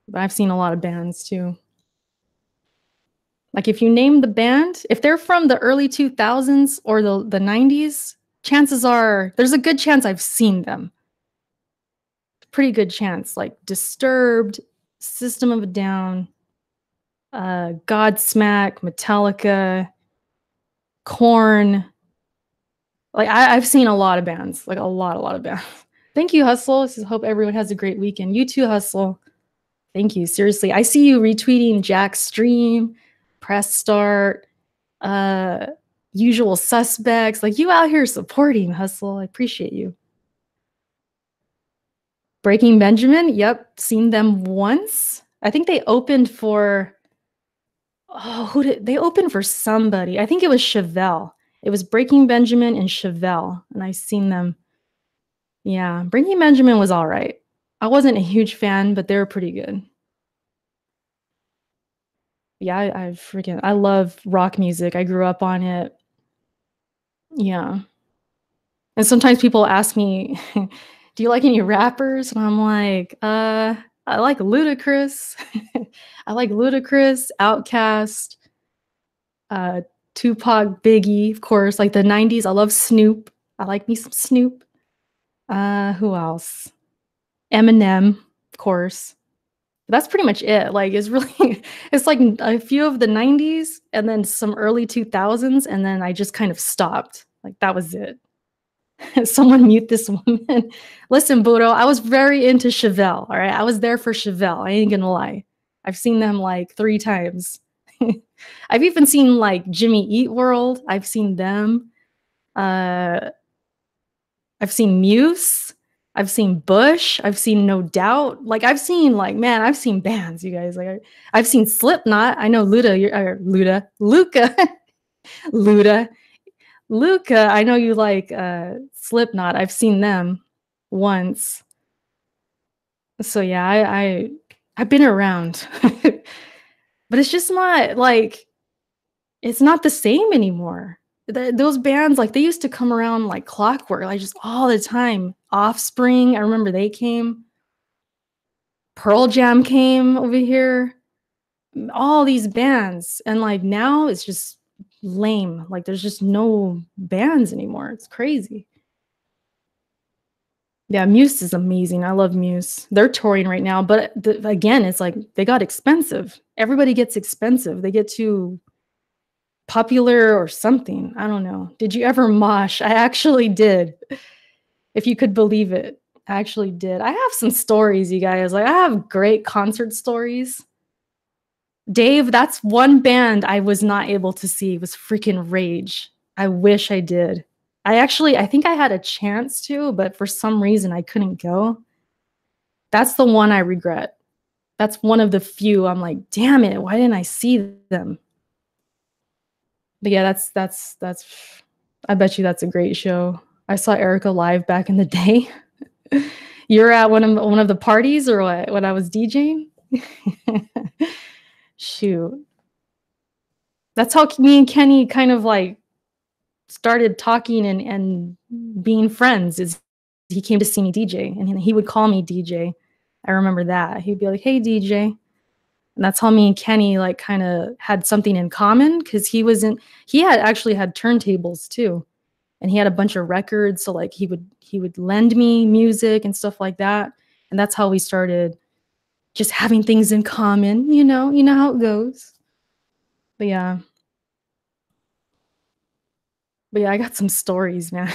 But I've seen a lot of bands too. Like if you name the band, if they're from the early 2000s or the 90s, chances are there's a good chance I've seen them. Pretty good chance. Like Disturbed, System of a Down, Godsmack, Metallica, Korn. Like I've seen a lot of bands, like a lot of bands. Thank you, Hustle. I hope everyone has a great weekend. You too, Hustle. Thank you. Seriously, I see you retweeting Jack's stream, Press Start, Usual Suspects. Like you out here supporting, Hustle. I appreciate you. Breaking Benjamin. Yep, seen them once. I think they opened for. Oh, they opened for somebody? I think it was Chevelle. It was Breaking Benjamin and Chevelle, and I've seen them. Yeah, Breaking Benjamin was all right. I wasn't a huge fan, but they were pretty good. Yeah, I love rock music. I grew up on it. Yeah. And sometimes people ask me, do you like any rappers? And I'm like, I like Ludacris. I like Ludacris, Outkast, Tupac, Biggie, of course, like the 90s. I love Snoop. I like me some Snoop. Who else? Eminem, of course. That's pretty much it. Like it's really it's like a few of the 90s and then some early 2000s and then I just kind of stopped. Like that was it. Someone mute this woman. Listen, Budo, I was very into Chevelle, all right? I was there for Chevelle. I ain't gonna lie. I've seen them like 3 times. I've even seen like Jimmy Eat World. I've seen them. I've seen Muse. I've seen Bush. I've seen No Doubt. Like I've seen man, I've seen bands, you guys. Like I've seen Slipknot. I know Luca. Luca, I know you like Slipknot. I've seen them once. So yeah, I've been around. But it's just not like it's not the same anymore. Those bands, like they used to come around like clockwork, like just all the time. Offspring, I remember they came. Pearl Jam came over here. All these bands. And like now it's just lame. Like there's just no bands anymore. It's crazy. Yeah, Muse is amazing. I love Muse. They're touring right now, but again, it's like they got expensive. Everybody gets expensive. They get too popular or something. I don't know. Did you ever mosh? I actually did. If you could believe it. I actually did. I have some stories, you guys. Like I have great concert stories. Dave, that's one band I was not able to see was freaking Rage. I wish I did. I think I had a chance to, but for some reason I couldn't go. That's the one I regret. That's one of the few I'm like, damn it, why didn't I see them? But yeah, that's I bet you that's a great show. I saw Erica live back in the day. You're at one of the parties or what? When I was DJing? Shoot. That's how me and Kenny kind of like started talking and being friends is he came to see me DJ and he would call me DJ. I remember that. He'd be like, hey, DJ. And that's how me and Kenny like kind of had something in common because he had actually had turntables too. and he had a bunch of records, so, like, he would lend me music and stuff like that, and that's how we started just having things in common, you know how it goes. But yeah. But yeah, I got some stories, man.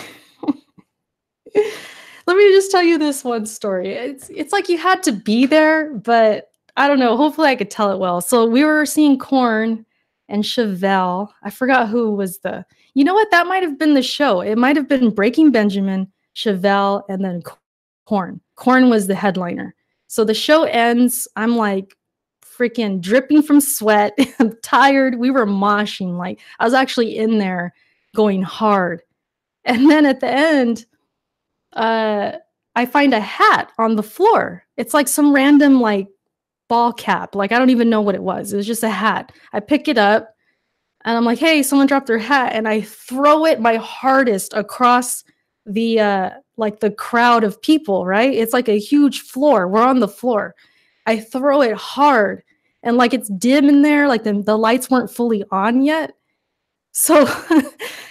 Let me just tell you this one story. It's like you had to be there, but I don't know, hopefully I could tell it well. So we were seeing Korn and Chevelle. I forgot who was the you know what? That might have been the show. It might have been Breaking Benjamin, Chevelle, and then Korn. Korn was the headliner. So the show ends. I'm like freaking dripping from sweat. I'm tired. We were moshing. Like I was actually in there going hard. And then at the end, uh, I find a hat on the floor. It's like some random like ball cap. Like I don't even know what it was. It was just a hat. I pick it up and I'm like, "Hey, someone dropped their hat." And I throw it my hardest across the like the crowd of people, right? It's like a huge floor. We're on the floor. I throw it hard and like it's dim in there, like the lights weren't fully on yet. So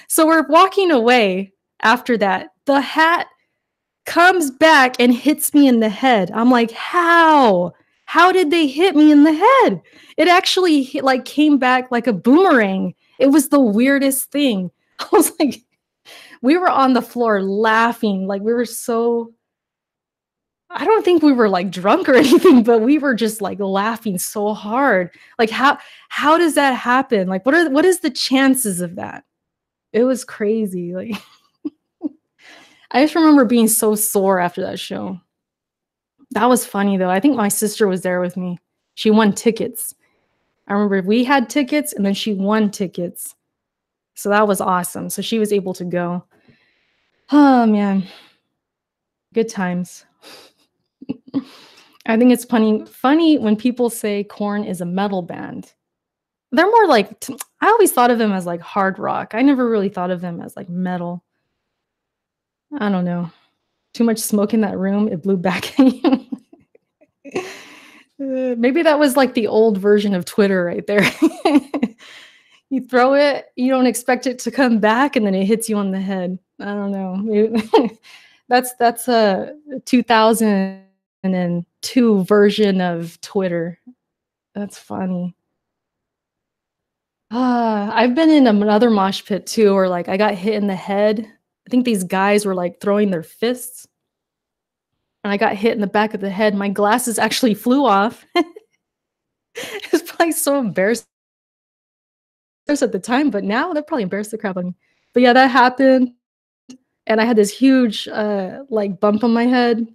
so we're walking away after that. The hat comes back and hits me in the head. I'm like, "How? How did they hit me in the head?" It actually like came back like a boomerang. It was the weirdest thing. I was like, we were on the floor laughing. Like we were so I don't think we were like drunk or anything, but we were just like laughing so hard. Like how does that happen? Like what is the chances of that? It was crazy. Like I just remember being so sore after that show. That was funny though. I think my sister was there with me. She won tickets. I remember we had tickets and then she won tickets. So that was awesome. So she was able to go. Oh man, good times. I think it's funny when people say Korn is a metal band. They're more like I always thought of them as like hard rock. I never really thought of them as like metal. I don't know. Too much smoke in that room, it blew back at you. Maybe that was like the old version of Twitter right there. You throw it, you don't expect it to come back, and then it hits you on the head. I don't know. That's a 2002 version of Twitter. That's funny. I've been in another mosh pit too, where like I got hit in the head. I think these guys were like throwing their fists, and I got hit in the back of the head. My glasses actually flew off. It was probably so embarrassing at the time, but now they're probably embarrassed the crap out of me. But yeah, that happened, and I had this huge like bump on my head.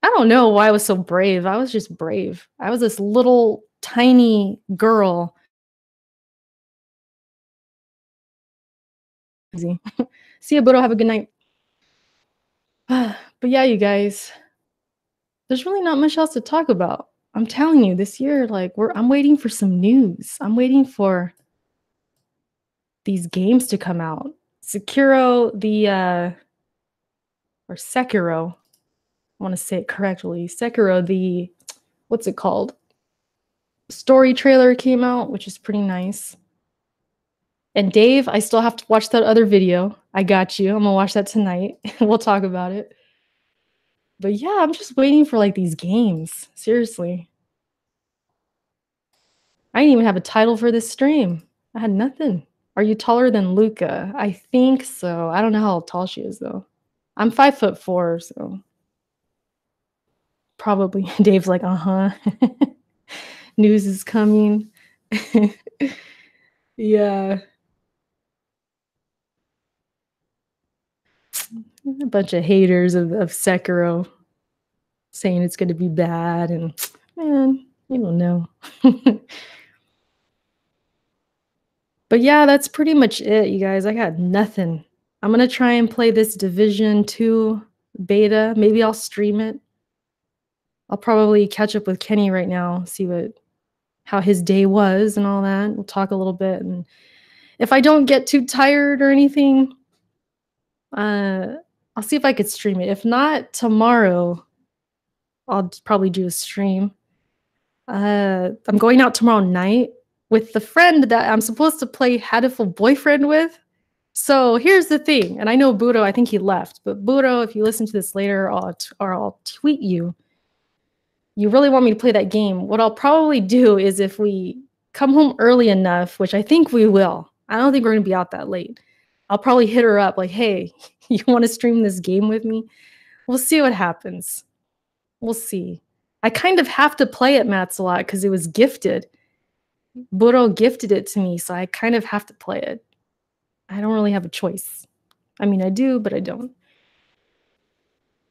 I don't know why I was so brave. I was just brave. I was this little tiny girl. Easy. See you, Budo. Have a good night. But yeah, you guys, there's really not much else to talk about. I'm telling you, this year, like I'm waiting for some news. I'm waiting for these games to come out. Sekiro. I want to say it correctly. Sekiro, the what's it called? Story trailer came out, which is pretty nice. And Dave, I still have to watch that other video. I got you. I'm gonna watch that tonight. We'll talk about it. But yeah, I'm just waiting for like these games. Seriously. I didn't even have a title for this stream. I had nothing. Are you taller than Luca? I think so. I don't know how tall she is though. I'm 5'4", so probably. Dave's like, uh-huh. News is coming. Yeah. A bunch of haters of Sekiro saying it's going to be bad, and man, you don't know. But yeah, that's pretty much it, you guys. I got nothing. I'm going to try and play this Division 2 beta. Maybe I'll stream it. I'll probably catch up with Kenny right now, see how his day was and all that. We'll talk a little bit, and if I don't get too tired or anything, I'll see if I could stream it. If not, tomorrow I'll probably do a stream. I'm going out tomorrow night with the friend that I'm supposed to play Hatoful Boyfriend with. So here's the thing, and I know Budo, I think he left, but Budo, if you listen to this later, or I'll tweet you. You really want me to play that game? What I'll probably do is if we come home early enough, which I think we will. I don't think we're gonna be out that late. I'll probably hit her up like, "Hey, you want to stream this game with me?" We'll see what happens. We'll see. I kind of have to play it, Matt's a lot because it was gifted. Buro gifted it to me, so I kind of have to play it. I don't really have a choice. I mean, I do, but I don't.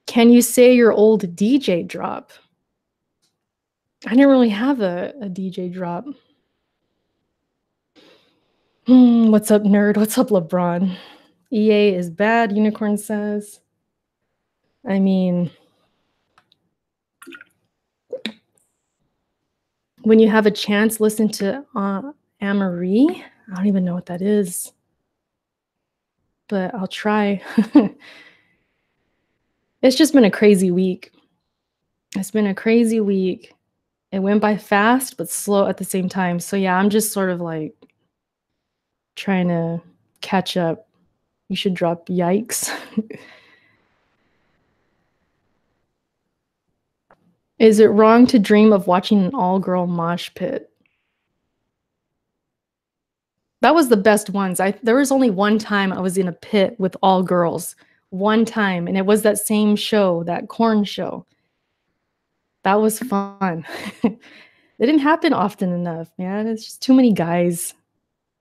Can you say your old DJ drop? I didn't really have a DJ drop. What's up, nerd? What's up, LeBron? EA is bad, Unicorn says. I mean, when you have a chance, listen to Amory. I don't even know what that is, but I'll try. It's just been a crazy week. It's been a crazy week. It went by fast, but slow at the same time. So yeah, I'm just sort of like trying to catch up. You should drop yikes. Is it wrong to dream of watching an all-girl mosh pit? That was the best ones. There was only one time I was in a pit with all girls. One time, and it was that same show, that corn show. That was fun. It didn't happen often enough, man. It's just too many guys.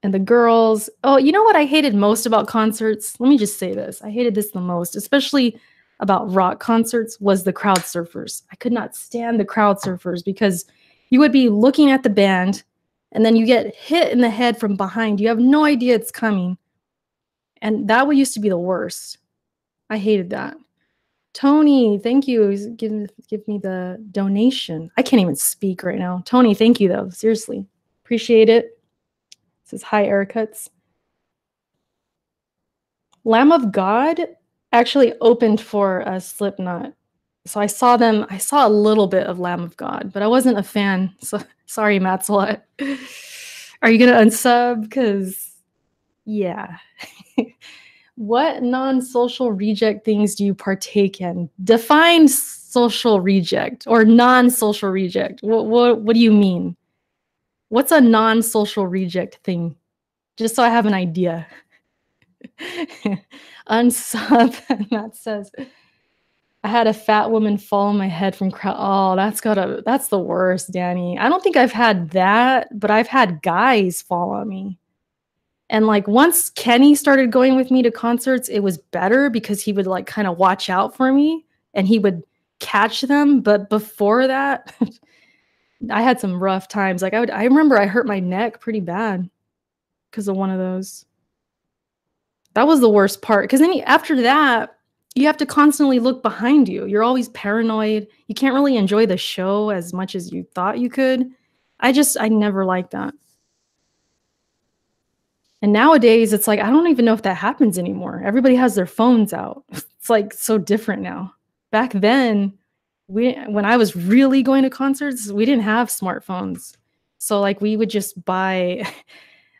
And the girls. Oh, you know what I hated most about concerts? Let me just say this. I hated this the most, especially about rock concerts, was the crowd surfers. I could not stand the crowd surfers because you would be looking at the band and then you get hit in the head from behind. You have no idea it's coming. And that used to be the worst. I hated that. Tony, thank you. Give me the donation. I can't even speak right now. Tony, thank you, though. Seriously. Appreciate it. It says, hi, Aircuts. Lamb of God actually opened for Slipknot. So I saw a little bit of Lamb of God, but I wasn't a fan. So sorry, Matt's a lot. Are you going to unsub? Because, yeah. What non-social reject things do you partake in? Define social reject or non-social reject. What do you mean? What's a non-social reject thing? Just so I have an idea. Unsub, Matt says. I had a fat woman follow my head from crowd. Oh, that's the worst, Danny. I don't think I've had that, but I've had guys follow me. And like once Kenny started going with me to concerts, it was better because he would like kind of watch out for me and he would catch them. But before that, I had some rough times. Like I remember I hurt my neck pretty bad because of one of those. That was the worst part. Because then after that, you have to constantly look behind you. You're always paranoid. You can't really enjoy the show as much as you thought you could. I never liked that. And nowadays, it's like, I don't even know if that happens anymore. Everybody has their phones out. It's like so different now. Back then, when I was really going to concerts, we didn't have smartphones. So like we would just buy,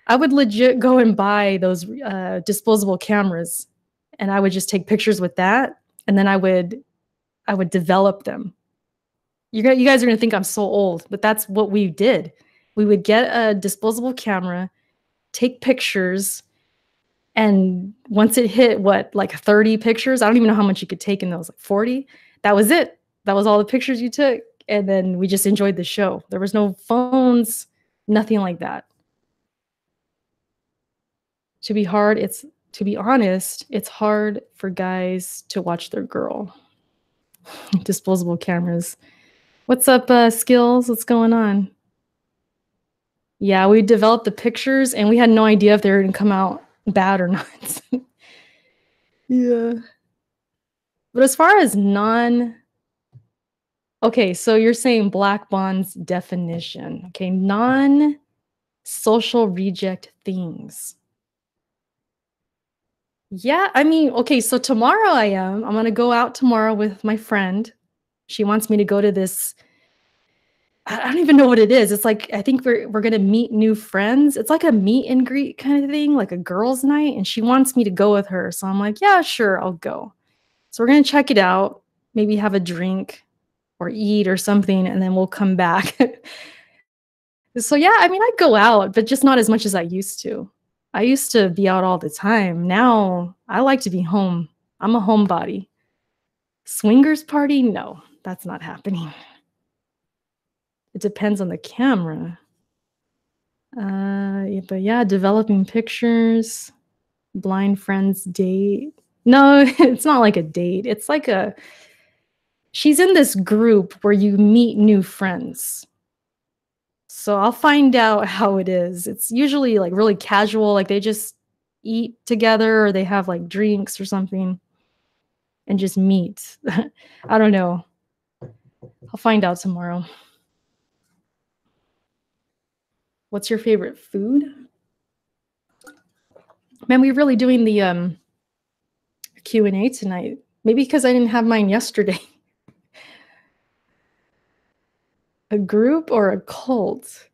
I would legit go and buy those disposable cameras and I would just take pictures with that. And then I would develop them. You guys are going to think I'm so old, but that's what we did. We would get a disposable camera, take pictures, and once it hit like 30 pictures, I don't even know how much you could take in those, like 40. That was it. That was all the pictures you took. And then we just enjoyed the show. There was no phones, nothing like that. To be honest, it's hard for guys to watch their girl. Disposable cameras. What's up, Skills? What's going on? Yeah, we developed the pictures and we had no idea if they were going to come out bad or not. Yeah. But as far as okay, so you're saying Black Bond's definition. Okay, non-social reject things. Yeah, I mean, okay, so tomorrow I'm going to go out tomorrow with my friend. She wants me to go to this I don't even know what it is. It's like I think we're gonna meet new friends. It's like a meet and greet kind of thing, like a girls' night, and she wants me to go with her. So I'm like, yeah, sure, I'll go. So we're gonna check it out, maybe have a drink or eat or something, and then we'll come back. So yeah, I mean, I go out, but just not as much as I used to. I used to be out all the time. Now I like to be home. I'm a homebody. Swingers party? No, that's not happening. It depends on the camera. Yeah, but yeah, developing pictures, blind friends date. No, it's not like a date. It's like she's in this group where you meet new friends. So I'll find out how it is. It's usually like really casual, like they just eat together or they have like drinks or something and just meet. I don't know. I'll find out tomorrow. What's your favorite food? Man, we're really doing the Q&A tonight. Maybe because I didn't have mine yesterday. A group or a cult?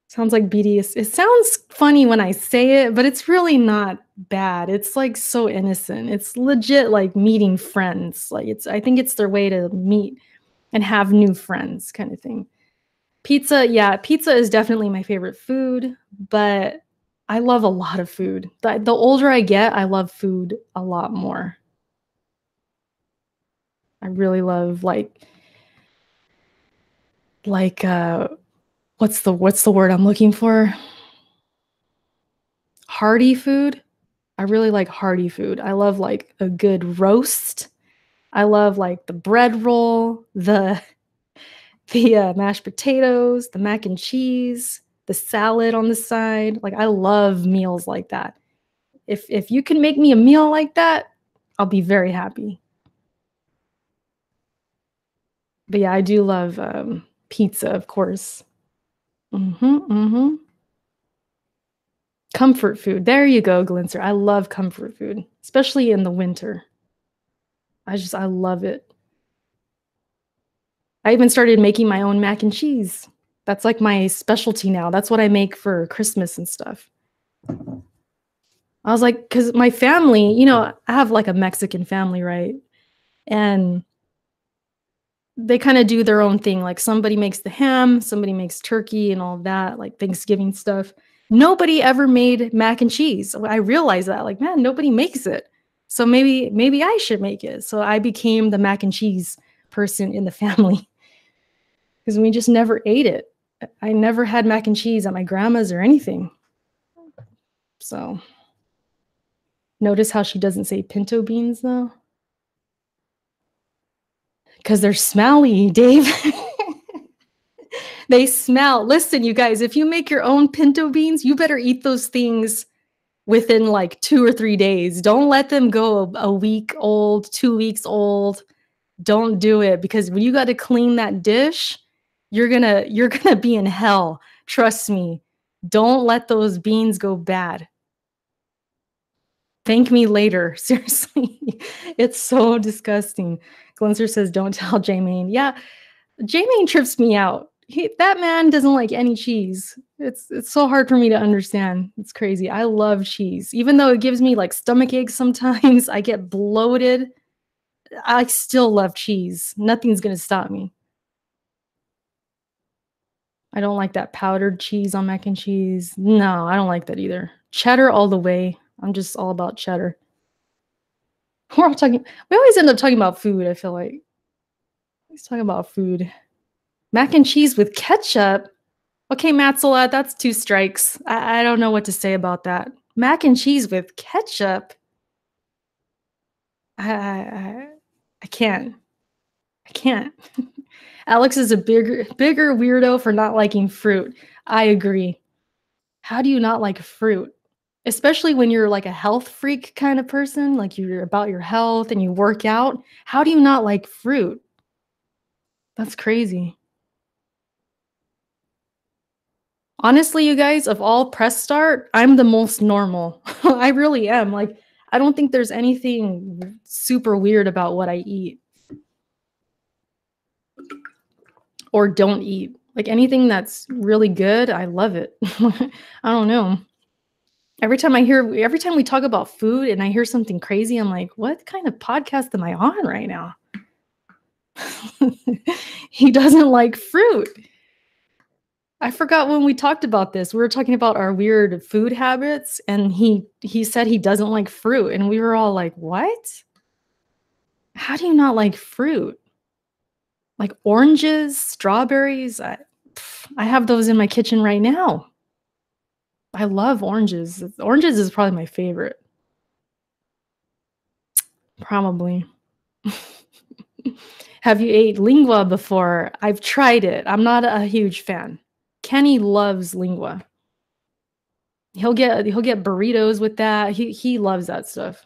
Sounds like BDS. It sounds funny when I say it, but it's really not bad. It's like so innocent. It's legit like meeting friends. Like I think it's their way to meet and have new friends kind of thing. Pizza, yeah, pizza is definitely my favorite food, but I love a lot of food. The older I get, I love food a lot more. I really love like what's the word I'm looking for? Hearty food. I really like hearty food. I love like a good roast. I love like the bread roll, the mashed potatoes, the mac and cheese, the salad on the side. Like I love meals like that. If you can make me a meal like that, I'll be very happy. But yeah, I do love pizza, of course. Comfort food. There you go, Glinster. I love comfort food, especially in the winter. I love it. I even started making my own mac and cheese. That's like my specialty now. That's what I make for Christmas and stuff. I was like, because my family, I have like a Mexican family, right? And they kind of do their own thing. Like somebody makes the ham, somebody makes turkey and all that, like Thanksgiving stuff. Nobody ever made mac and cheese. I realized that, like, man, nobody makes it. So maybe I should make it. So I became the mac and cheese person in the family because we just never ate it. I never had mac and cheese at my grandma's or anything. So notice how she doesn't say pinto beans though? Because they're smelly, Dave. They smell. Listen, you guys, if you make your own pinto beans, you better eat those things within like 2 or 3 days. Don't let them go a week old, 2 weeks old. Don't do it because when you got to clean that dish, you're gonna be in hell. Trust me. Don't let those beans go bad. Thank me later. Seriously. It's so disgusting. Glenser says, don't tell J-Main. Yeah, J-Main trips me out. That man doesn't like any cheese. It's so hard for me to understand. It's crazy. I love cheese. Even though it gives me like stomach aches sometimes, I get bloated. I still love cheese. Nothing's going to stop me. I don't like that powdered cheese on mac and cheese. No, I don't like that either. Cheddar all the way. I'm just all about cheddar. We always end up talking about food, I feel like. Let's talk about food. Mac and cheese with ketchup. Okay, Matzola, that's 2 strikes. I don't know what to say about that. Mac and cheese with ketchup. I can't. I can't. Alex is a bigger weirdo for not liking fruit. I agree. How do you not like fruit? Especially when you're like a health freak kind of person, like you're about your health and you work out. How do you not like fruit? That's crazy. Honestly, you guys, of all press start, I'm the most normal. I really am. Like, I don't think there's anything super weird about what I eat or don't eat. Like, anything that's really good, I love it. I don't know. Every time we talk about food and I hear something crazy, I'm like, "What kind of podcast am I on right now?" He doesn't like fruit. I forgot when we talked about this. We were talking about our weird food habits, and he said he doesn't like fruit, and we were all like, "What? How do you not like fruit?" Like oranges, strawberries, I have those in my kitchen right now. I love oranges. Oranges is probably my favorite. Probably. Have you ate lingua before? I've tried it. I'm not a huge fan. Kenny loves lingua. He'll get burritos with that. He loves that stuff.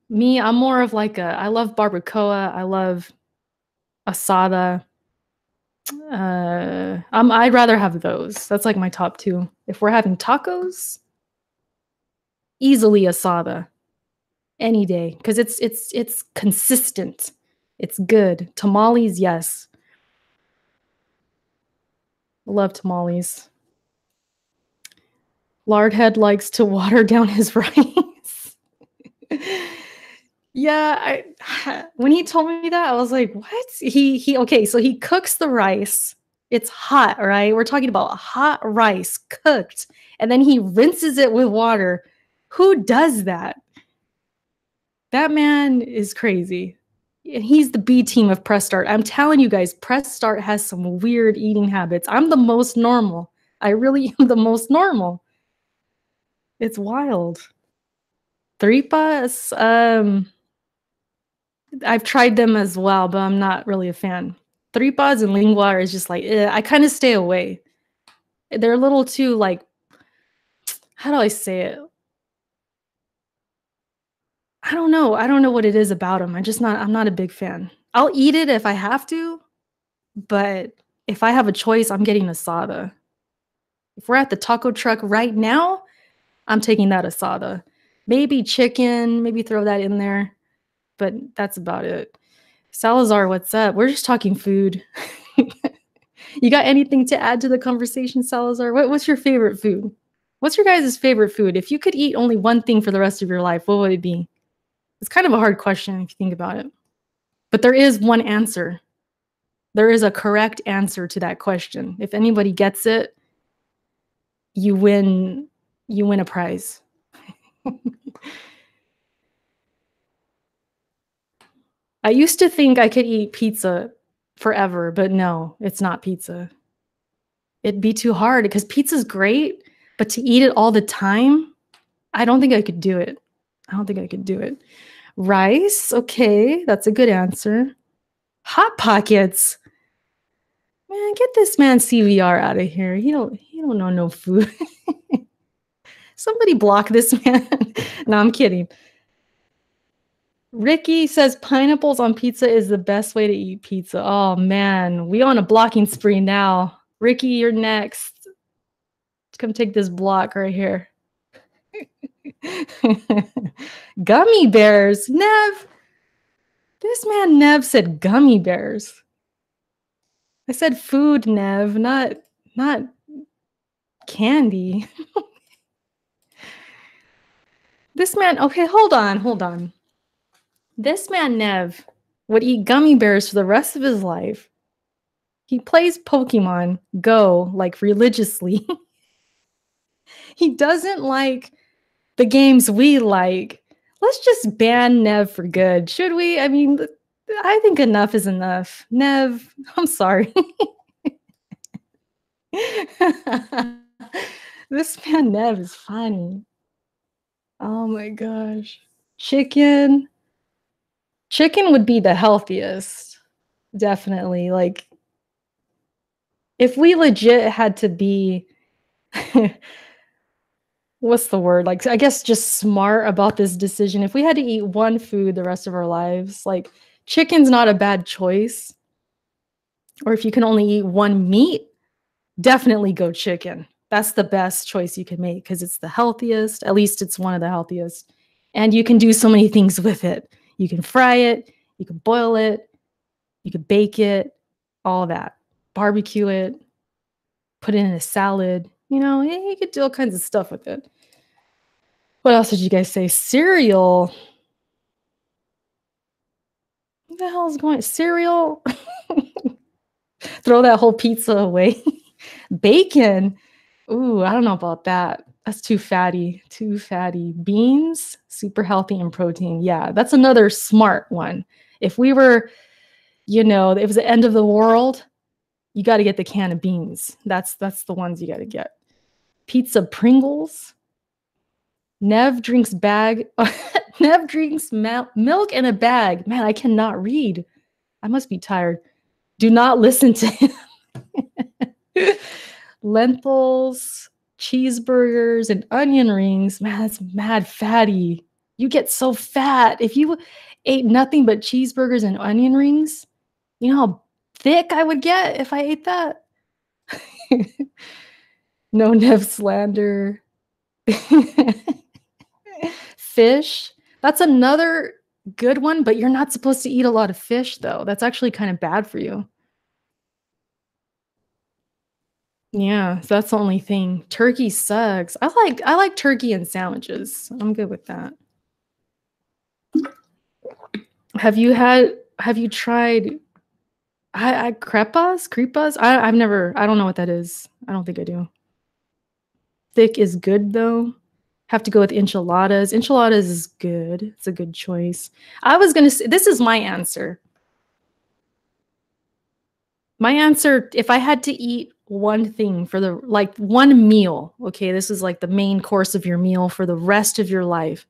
Me, I'm more of like I love barbacoa. I love asada. I'd rather have those. That's like my top two. If we're having tacos, easily asada any day because it's consistent. It's good. Tamales, yes. Love tamales. Lardhead likes to water down his rice. Yeah, when he told me that, I was like, "What?" He okay, so he cooks the rice. It's hot, right? We're talking about hot rice cooked, and then he rinses it with water. Who does that? That man is crazy. And he's the B team of Press Start. I'm telling you guys, Press Start has some weird eating habits. I'm the most normal. I really am the most normal. It's wild. Tripas, I've tried them as well, but I'm not really a fan. Tripas and lingua is just like, I kind of stay away. They're a little too like, how do I say it? I don't know. I don't know what it is about them. I'm not a big fan. I'll eat it if I have to, but if I have a choice, I'm getting asada. If we're at the taco truck right now, I'm taking that asada. Maybe chicken, maybe throw that in there, but that's about it. Salazar, what's up? We're just talking food. You got anything to add to the conversation, Salazar? What's your favorite food? What's your guys' favorite food? If you could eat only one thing for the rest of your life, what would it be? It's kind of a hard question if you think about it. But there is one answer. There is a correct answer to that question. If anybody gets it, you win a prize. I used to think I could eat pizza forever, but no, it's not pizza. It'd be too hard because pizza's great, but to eat it all the time, I don't think I could do it. I don't think I could do it. Rice, okay, that's a good answer. Hot Pockets. Man, get this man CVR out of here. He don't know no food. Somebody block this man. No, I'm kidding. Ricky says pineapples on pizza is the best way to eat pizza. Oh man, we on a blocking spree now. Ricky, you're next. Come take this block right here. Gummy bears. Nev. This man Nev said gummy bears. I said food, Nev, not candy. This man, okay, hold on. This man Nev would eat gummy bears for the rest of his life. He plays Pokemon Go like religiously. He doesn't like the games we like. Let's just ban Nev for good, should we? I mean, I think enough is enough. Nev, I'm sorry. This man Nev is funny. Oh my gosh. Chicken. Chicken would be the healthiest. Definitely. Like, if we legit had to be, what's the word? Like, I guess just smart about this decision. If we had to eat one food the rest of our lives, like, chicken's not a bad choice. Or if you can only eat one meat, definitely go chicken. That's the best choice you can make because it's the healthiest. At least it's one of the healthiest. And you can do so many things with it. You can fry it, you can boil it, you can bake it. all that. Barbecue it, put it in a salad, you could do all kinds of stuff with it. What else did you guys say? Cereal. What the hell is going cereal? Throw that whole pizza away. Bacon. Ooh, I don't know about that. That's too fatty. Too fatty. Beans, super healthy in protein. Yeah, that's another smart one. If we were, it was the end of the world, you got to get the can of beans. That's the ones you got to get. Pizza Pringles. Nev drinks bag. Nev drinks milk in a bag. Man, I cannot read. I must be tired. Do not listen to him. Lentils, cheeseburgers, and onion rings. Man, that's mad fatty. You get so fat. If you ate nothing but cheeseburgers and onion rings, you know how thick I would get if I ate that? No Nev slander. Fish. That's another good one, but you're not supposed to eat a lot of fish, though. That's actually kind of bad for you. Yeah, so that's the only thing. Turkey sucks. I like turkey and sandwiches. I'm good with that. Have you tried crepas? I don't know what that is. I don't think I do. Thick is good though. Have to go with enchiladas. Enchiladas is good. It's a good choice. I was gonna say, this is my answer. My answer, if I had to eat one thing for one meal, okay, this is like the main course of your meal for the rest of your life.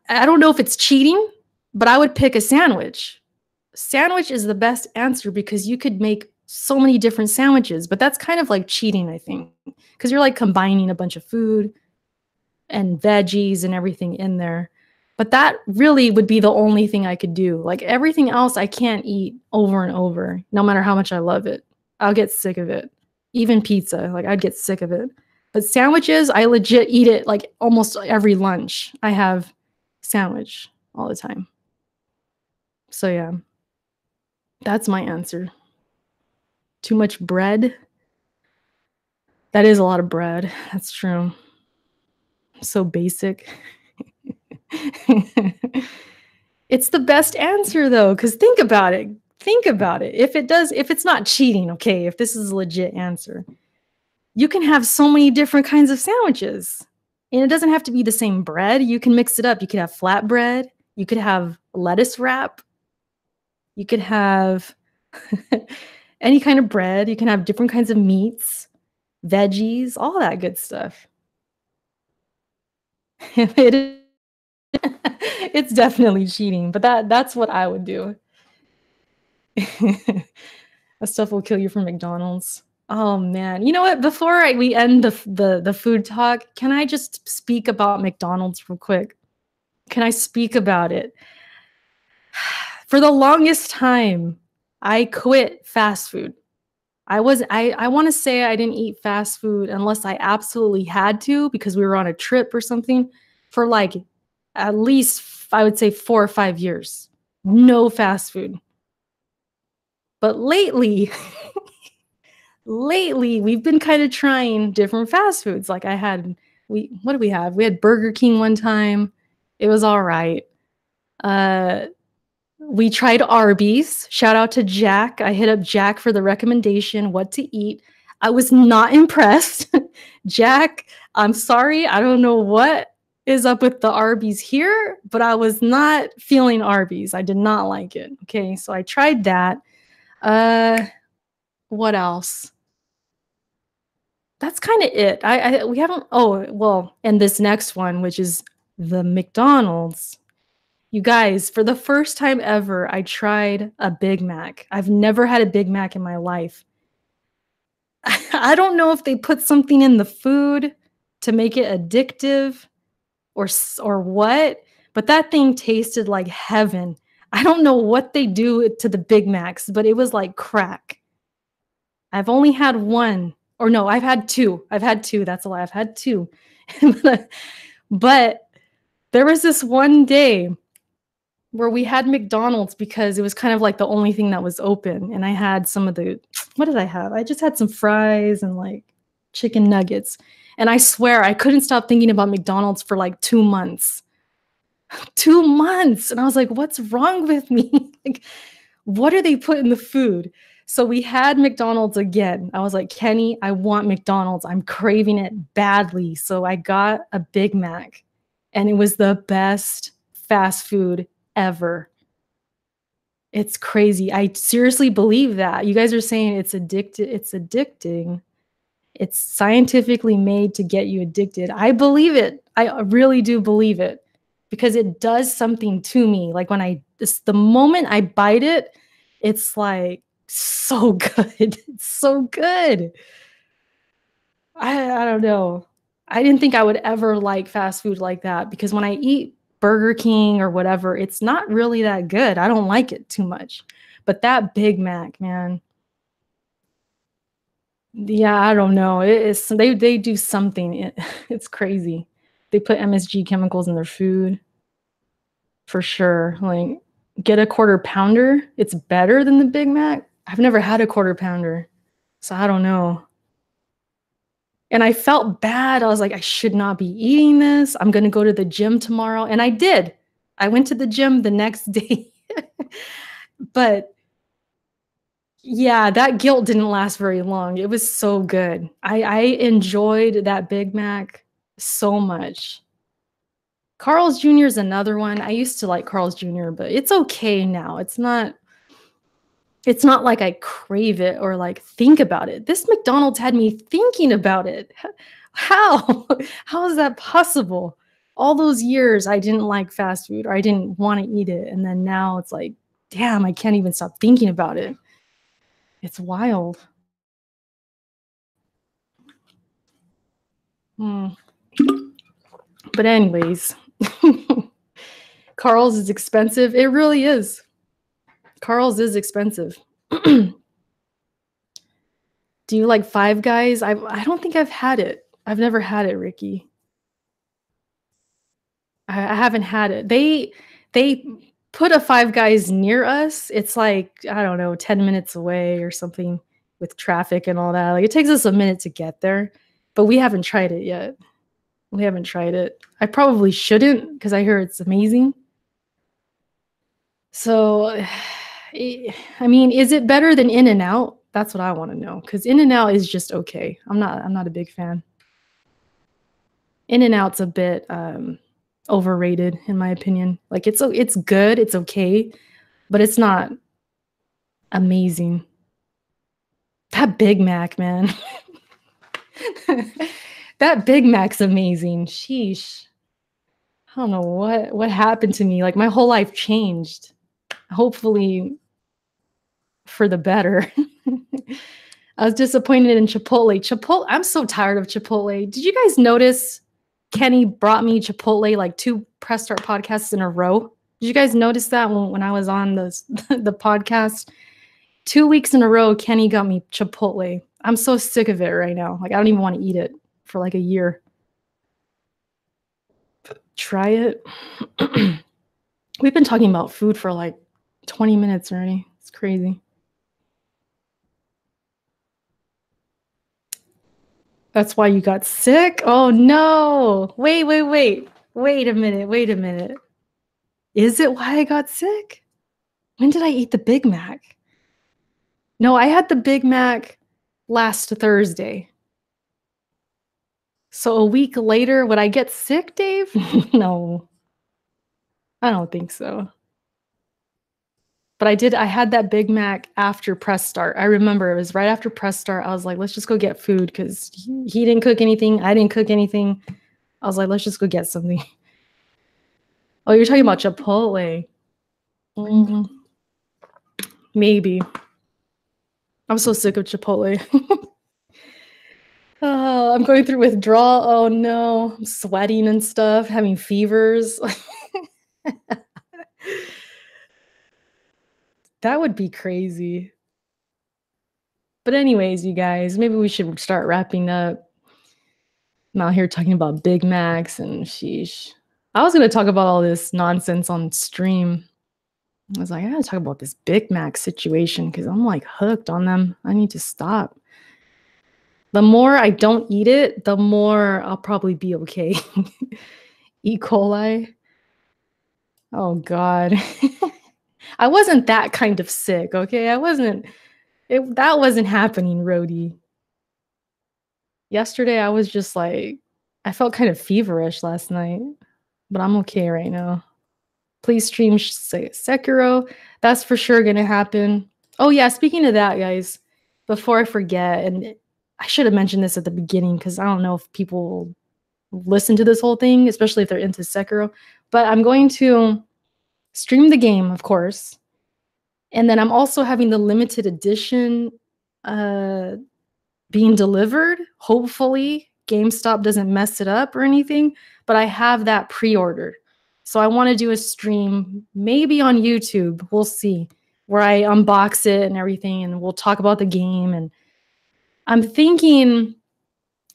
I don't know if it's cheating, but I would pick a sandwich. Sandwich is the best answer because you could make so many different sandwiches, but that's kind of like cheating, I think, because you're like combining a bunch of food and veggies and everything in there. But that really would be the only thing I could do. Like everything else, I can't eat over and over, no matter how much I love it. I'll get sick of it. Even pizza, like I'd get sick of it. But sandwiches, I legit eat it like almost every lunch. I have sandwich all the time. So yeah, that's my answer. Too much bread. That is a lot of bread. That's true. So basic. It's the best answer though, because think about it. Think about it. If it's not cheating, okay, if this is a legit answer, you can have so many different kinds of sandwiches. And it doesn't have to be the same bread. You can mix it up. You could have flatbread. You could have lettuce wrap. You could have any kind of bread. You can have different kinds of meats, veggies, all that good stuff. It's definitely cheating, but that's what I would do. That stuff will kill you from McDonald's. Oh man, you know what? Before we end the food talk, can I just speak about McDonald's real quick? Can I speak about it? For the longest time, I quit fast food. I want to say I didn't eat fast food unless I absolutely had to because we were on a trip or something for like at least I would say 4 or 5 years. No fast food. But lately we've been kind of trying different fast foods. Like what did we have? We had Burger King one time. It was all right. We tried Arby's. Shout out to Jack. I hit up Jack for the recommendation, what to eat. I was not impressed. Jack, I'm sorry. I don't know what is up with the Arby's here, but I was not feeling Arby's. I did not like it. Okay, so I tried that. What else? That's kind of it. We haven't. Oh well, and this next one, which is the McDonald's. You guys, for the first time ever, I tried a Big Mac. I've never had a Big Mac in my life. I don't know if they put something in the food to make it addictive or what, but that thing tasted like heaven. I don't know what they do to the Big Macs, but it was like crack. I've only had one. Or no, I've had two. That's a lie. I've had two. But there was this one day where we had McDonald's because it was kind of like the only thing that was open. And I had some of the, what did I have? I just had some fries and like chicken nuggets. And I swear I couldn't stop thinking about McDonald's for like 2 months. 2 months. And I was like, what's wrong with me? Like, what are they put in the food? So we had McDonald's again. I was like, Kenny, I want McDonald's. I'm craving it badly. So I got a Big Mac and it was the best fast food ever. It's crazy. I seriously believe that. You guys are saying it's addicted. It's addicting. It's scientifically made to get you addicted. I believe it. I really do believe it because it does something to me. Like when the moment I bite it, it's like so good. It's so good. I don't know. I didn't think I would ever like fast food like that because when I eat Burger King or whatever, it's not really that good. I don't like it too much. But that Big Mac, man. Yeah, I don't know. They do something. It's crazy. They put MSG chemicals in their food for sure. Like get a quarter pounder. It's better than the Big Mac. I've never had a quarter pounder. So I don't know. And I felt bad. I was like, I should not be eating this. I'm going to go to the gym tomorrow. And I did. I went to the gym the next day. But yeah, that guilt didn't last very long. It was so good. I enjoyed that Big Mac so much. Carl's Jr. is another one. I used to like Carl's Jr., but it's okay now. It's not like I crave it or like think about it. This McDonald's had me thinking about it. How? How is that possible? All those years I didn't like fast food or I didn't want to eat it. And then now it's like, damn, I can't even stop thinking about it. It's wild. Hmm. But anyways, Carl's is expensive. It really is. Carl's is expensive. Do you like Five Guys? I don't think I've had it. I've never had it, Ricky. I haven't had it. They put a Five Guys near us. It's like, I don't know, 10 minutes away or something with traffic and all that. Like it takes us a minute to get there, but we haven't tried it yet. We haven't tried it. I probably shouldn't because I hear it's amazing. So, I mean, is it better than In-N-Out? That's what I want to know because In-N-Out is just okay. I'm not a big fan. In-N-Out's a bit overrated in my opinion. Like it's good, it's okay, but it's not amazing. That Big Mac, man. That Big Mac's amazing. Sheesh. I don't know what happened to me. Like my whole life changed. Hopefully for the better. I was disappointed in Chipotle. I'm so tired of Chipotle. Did you guys notice Kenny brought me Chipotle like 2 Press Start podcasts in a row? Did you guys notice that when I was on the podcast? 2 weeks in a row, Kenny got me Chipotle. I'm so sick of it right now. Like I don't even want to eat it for like a year. Try it. We've been talking about food for like 20 minutes already. It's crazy. That's why you got sick? Oh no. Wait a minute. Is it why I got sick? When did I eat the Big Mac? No, I had the Big Mac last Thursday. So a week later, would I get sick, Dave? No, I don't think so. But I had that Big Mac after press start. I remember it was right after press start. I was like, let's just go get food because he didn't cook anything. I didn't cook anything. I was like, let's just go get something. Oh, you're talking about Chipotle. Mm-hmm. Maybe. I'm so sick of Chipotle. Oh, I'm going through withdrawal. Oh no, I'm sweating and stuff, having fevers. That would be crazy. But anyways, you guys, maybe we should start wrapping up. I'm out here talking about Big Macs and sheesh. I was going to talk about all this nonsense on stream. I was like, I gotta talk about this Big Mac situation because I'm like hooked on them. I need to stop. The more I don't eat it, the more I'll probably be okay. E. coli. Oh God. I wasn't that kind of sick, okay? That wasn't happening, Rhodey. Yesterday I was just like I felt kind of feverish last night, but I'm okay right now. Please stream Sekiro. That's for sure gonna happen. Oh yeah, speaking of that, guys, before I forget, and I should have mentioned this at the beginning because I don't know if people will listen to this whole thing, especially if they're into Sekiro. But I'm going to stream the game, of course. And then I'm also having the limited edition uh being delivered. Hopefully, GameStop doesn't mess it up or anything, but I have that pre-ordered. So I want to do a stream, maybe on YouTube, we'll see, where I unbox it and everything, and we'll talk about the game. And I'm thinking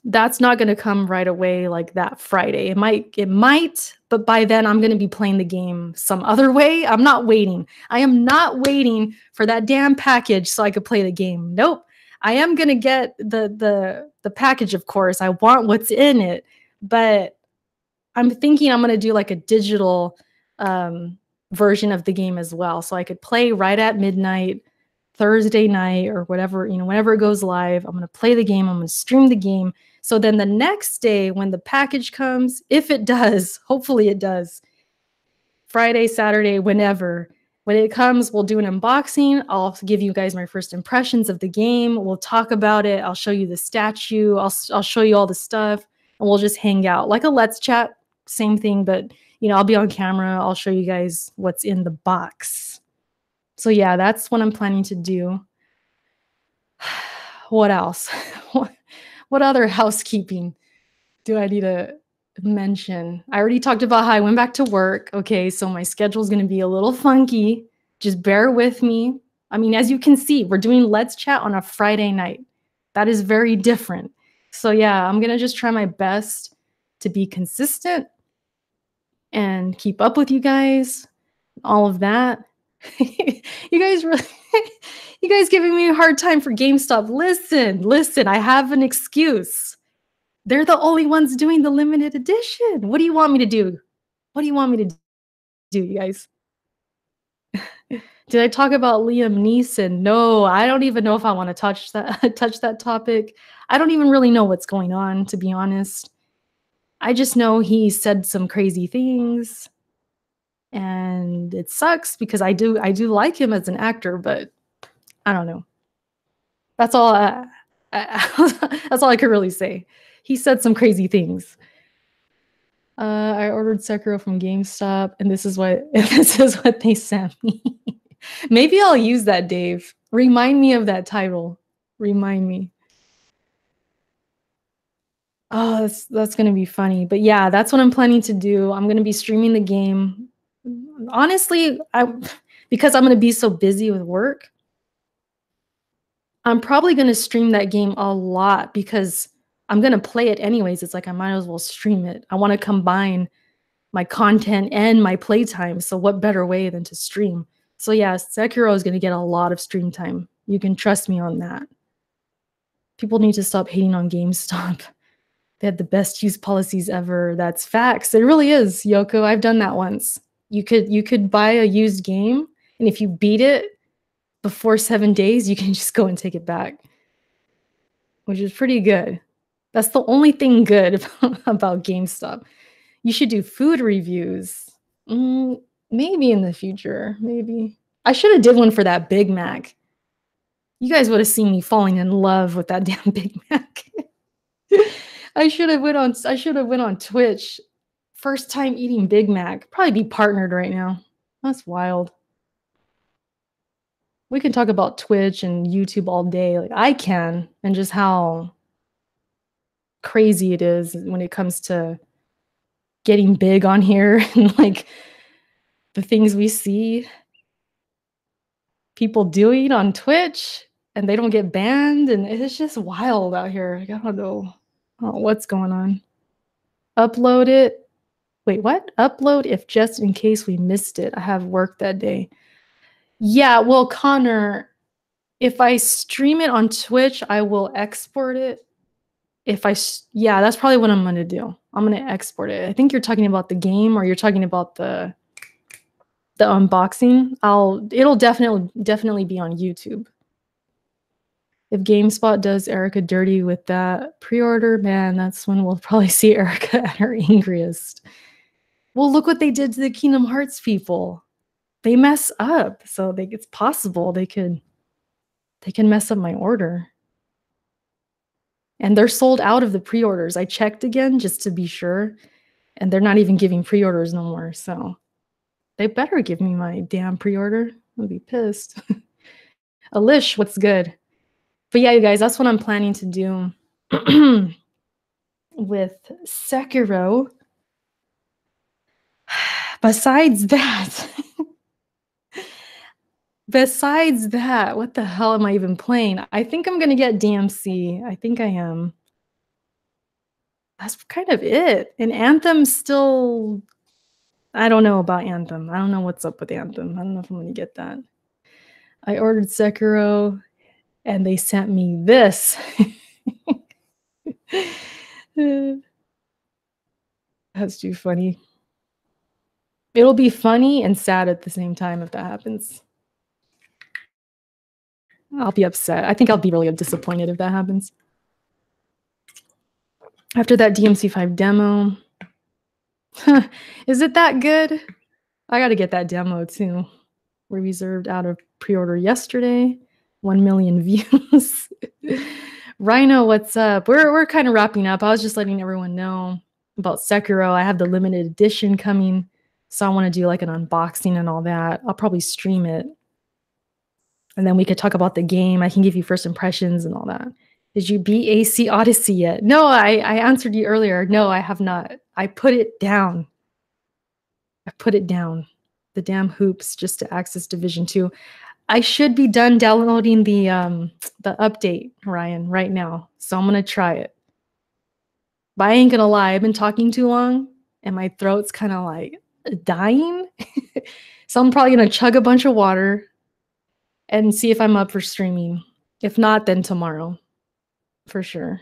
that's not going to come right away like that Friday. It might, but by then I'm going to be playing the game some other way. I'm not waiting. I am not waiting for that damn package so I could play the game. Nope. I am going to get the package, of course. I want what's in it, but I'm thinking I'm going to do like a digital version of the game as well, so I could play right at midnight Thursday night or whatever, whenever it goes live. I'm going to play the game. I'm going to stream the game. So then the next day when the package comes, if it does, hopefully it does, Friday, Saturday, whenever, when it comes, we'll do an unboxing. I'll give you guys my first impressions of the game. We'll talk about it. I'll show you the statue. I'll show you all the stuff, and we'll just hang out like a Let's Chat. Same thing, but I'll be on camera. I'll show you guys what's in the box. So yeah, that's what I'm planning to do. What else? What other housekeeping do I need to mention? I already talked about how I went back to work. Okay, so my schedule is going to be a little funky. Just bear with me. I mean, as you can see, we're doing Let's Chat on a Friday night. That is very different. So yeah, I'm going to just try my best to be consistent and keep up with you guys, all of that. You guys giving me a hard time for GameStop. Listen, I have an excuse. They're the only ones doing the limited edition. What do you want me to do? What do you want me to do, you guys? Did I talk about Liam Neeson? No, I don't even know if I want to touch that topic. I don't even really know what's going on, to be honest. I just know he said some crazy things. And it sucks because I do like him as an actor, but I don't know. That's all that's all I could really say. He said some crazy things. I ordered Sekiro from GameStop, and this is what they sent me. Maybe I'll use that, Dave. Remind me of that title. Remind me. Oh, that's gonna be funny. But yeah, that's what I'm planning to do. I'm gonna be streaming the game. Honestly, because I'm gonna be so busy with work, I'm probably going to stream that game a lot because I'm going to play it anyways. It's like I might as well stream it. I want to combine my content and my playtime. So what better way than to stream? So yeah, Sekiro is going to get a lot of stream time. You can trust me on that. People need to stop hating on GameStop. They had the best use policies ever. That's facts. It really is, Yoko. I've done that once. You could buy a used game, and if you beat it before 7 days, you can just go and take it back, which is pretty good. That's the only thing good about GameStop. You should do food reviews. Maybe in the future, maybe. I should have did one for that Big Mac. You guys would have seen me falling in love with that damn Big Mac. I should have went on Twitch. First time eating Big Mac. Probably be partnered right now. That's wild. We can talk about Twitch and YouTube all day. Like I can, and just how crazy it is when it comes to getting big on here and like the things we see people doing on Twitch and they don't get banned, and it's just wild out here. Like, I don't know what's going on. Upload it. Wait, what? Upload if just in case we missed it. I have work that day. Yeah, well, Connor, if I stream it on Twitch, I will export it. Yeah, that's probably what I'm gonna do. I'm gonna export it. I think you're talking about the game, or you're talking about the unboxing. It'll definitely be on YouTube. If GameSpot does Erica dirty with that pre-order, man, that's when we'll probably see Erica at her angriest. Well, look what they did to the Kingdom Hearts people. They mess up, so it's possible they can mess up my order. And they're sold out of the pre-orders. I checked again just to be sure, and they're not even giving pre-orders no more. So they better give me my damn pre-order. I'll be pissed. Alish, what's good? But yeah, you guys, that's what I'm planning to do with Sekiro. Besides that, what the hell am I even playing? I think I'm gonna get DMC. I think I am. That's kind of it. And Anthem still, I don't know about Anthem. I don't know what's up with Anthem. I don't know if I'm gonna get that. I ordered Sekiro and they sent me this. That's too funny. It'll be funny and sad at the same time if that happens. I'll be upset. I think I'll be really disappointed if that happens. After that DMC5 demo. Is it that good? I gotta get that demo too. We reserved out of pre-order yesterday. 1 million views. Rhino, what's up? We're kind of wrapping up. I was just letting everyone know about Sekiro. I have the limited edition coming, so I want to do like an unboxing and all that. I'll probably stream it, and then we could talk about the game. I can give you first impressions and all that. Did you beat AC Odyssey yet? No, I answered you earlier. No, I have not. I put it down. The damn hoops just to access Division 2. I should be done downloading the update, Ryan, right now. So I'm gonna try it. But I ain't gonna lie, I've been talking too long and my throat's kind of like dying. So I'm probably gonna chug a bunch of water and see if I'm up for streaming. If not, then tomorrow. For sure.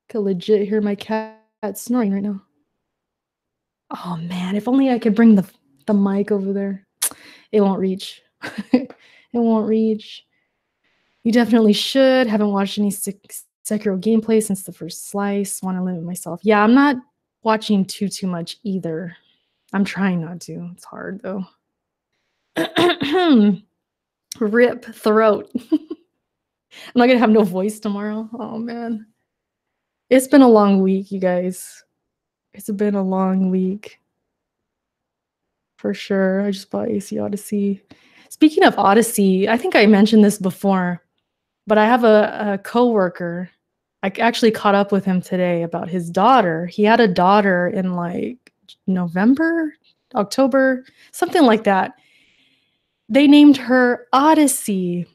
Could legit hear my cat snoring right now. Oh man, if only I could bring the mic over there. It won't reach. It won't reach. You definitely should. Haven't watched any Sekiro gameplay since the first slice. Want to limit myself. Yeah, I'm not watching too much either. I'm trying not to. It's hard though. Rip throat. I'm not gonna have no voice tomorrow. Oh man. It's been a long week, you guys. It's been a long week. For sure. I just bought AC Odyssey. Speaking of Odyssey, I think I mentioned this before, but I have a coworker. I actually caught up with him today about his daughter. He had a daughter in like November, October, something like that. They named her Odyssey.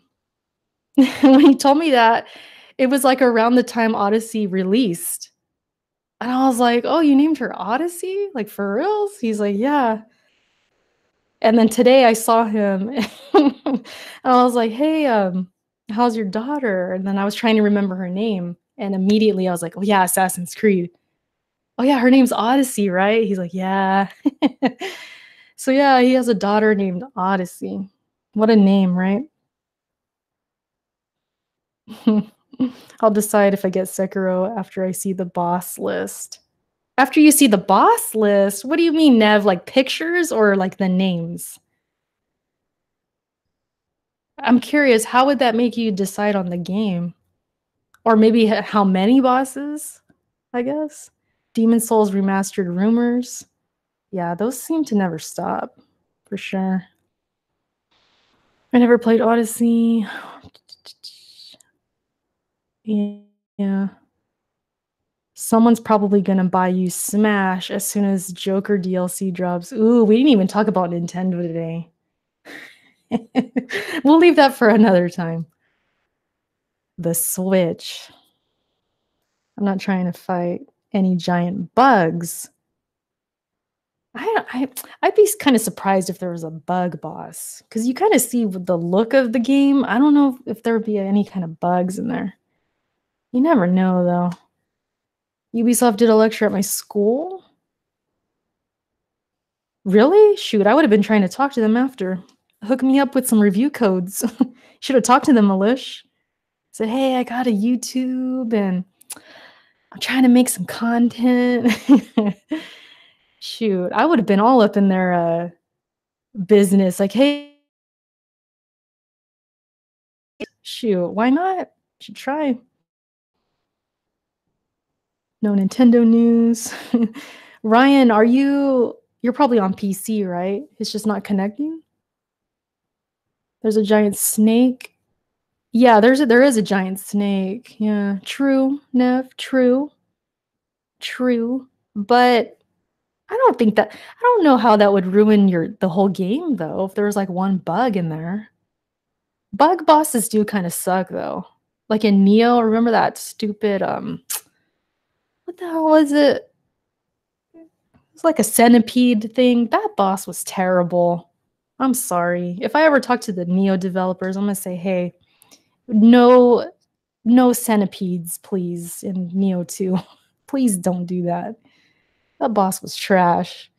When he told me that, it was like around the time Odyssey released. And I was like, oh, you named her Odyssey? Like for reals? He's like, yeah. And then today I saw him and I was like, hey, how's your daughter? And then I was trying to remember her name. And immediately I was like, oh yeah, Assassin's Creed. Oh yeah, her name's Odyssey, right? He's like, yeah. So yeah, he has a daughter named Odyssey. What a name, right? I'll decide if I get Sekiro after I see the boss list. After you see the boss list? What do you mean, Nev? Like pictures or like the names? I'm curious, how would that make you decide on the game? Or maybe how many bosses, I guess? Demon Souls remastered rumors. Yeah, those seem to never stop, for sure. I never played Odyssey. Yeah. Someone's probably gonna buy you Smash as soon as Joker DLC drops. Ooh, we didn't even talk about Nintendo today. We'll leave that for another time. The Switch. I'm not trying to fight any giant bugs. I'd be kind of surprised if there was a bug boss because you kind of see with the look of the game. I don't know if there would be any kind of bugs in there. You never know though. Ubisoft did a lecture at my school. Really? Shoot, I would have been trying to talk to them after. Hook me up with some review codes. Should have talked to them, Malish. Said, hey, I got a YouTube and I'm trying to make some content. Shoot, I would have been all up in their business. Like, hey, shoot, why not? Should try. No Nintendo news. Ryan, you're probably on PC, right? It's just not connecting. There's a giant snake. Yeah, there is a giant snake. Yeah, true, Nev, true. True. But I don't know how that would ruin the whole game though, if there was like one bug in there. Bug bosses do kind of suck though. Like in Neo, remember that stupid what the hell was it? It was like a centipede thing. That boss was terrible. I'm sorry. If I ever talk to the Neo developers, I'm gonna say, hey, no centipedes, please, in Neo 2. Please don't do that. That boss was trash.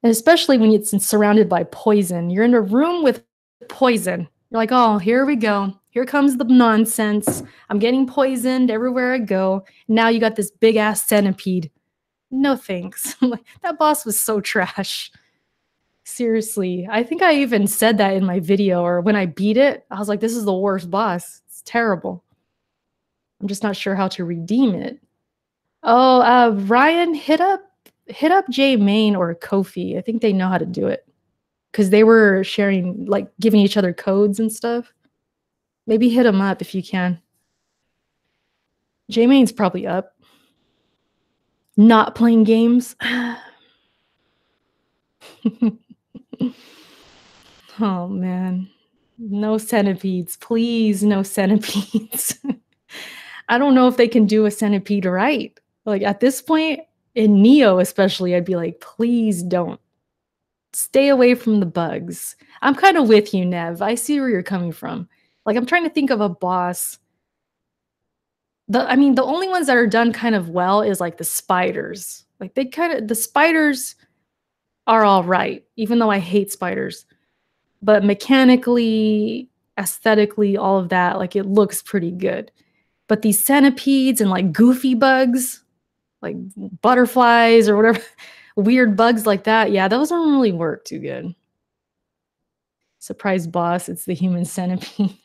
And especially when it's surrounded by poison. You're in a room with poison. You're like, oh, here we go. Here comes the nonsense. I'm getting poisoned everywhere I go. Now you got this big ass centipede. No thanks. That boss was so trash. Seriously. I think I even said that in my video, or when I beat it, I was like, this is the worst boss. It's terrible. I'm just not sure how to redeem it. Oh, Ryan, hit up J Main or Kofi. I think they know how to do it because they were sharing, like, giving each other codes and stuff. Maybe hit them up if you can. J Main's probably up. Not playing games. Oh man, no centipedes, please, no centipedes. I don't know if they can do a centipede right. Like at this point, in Neo especially, I'd be like, please don't. Stay away from the bugs. I'm kind of with you, Nev. I see where you're coming from. Like I'm trying to think of a boss. I mean, the only ones that are done kind of well is like the spiders. Like the spiders are all right, even though I hate spiders. But mechanically, aesthetically, all of that, like it looks pretty good. But these centipedes and like goofy bugs, like butterflies or whatever, weird bugs like that, yeah, those don't really work too good. Surprise boss, it's the human centipede.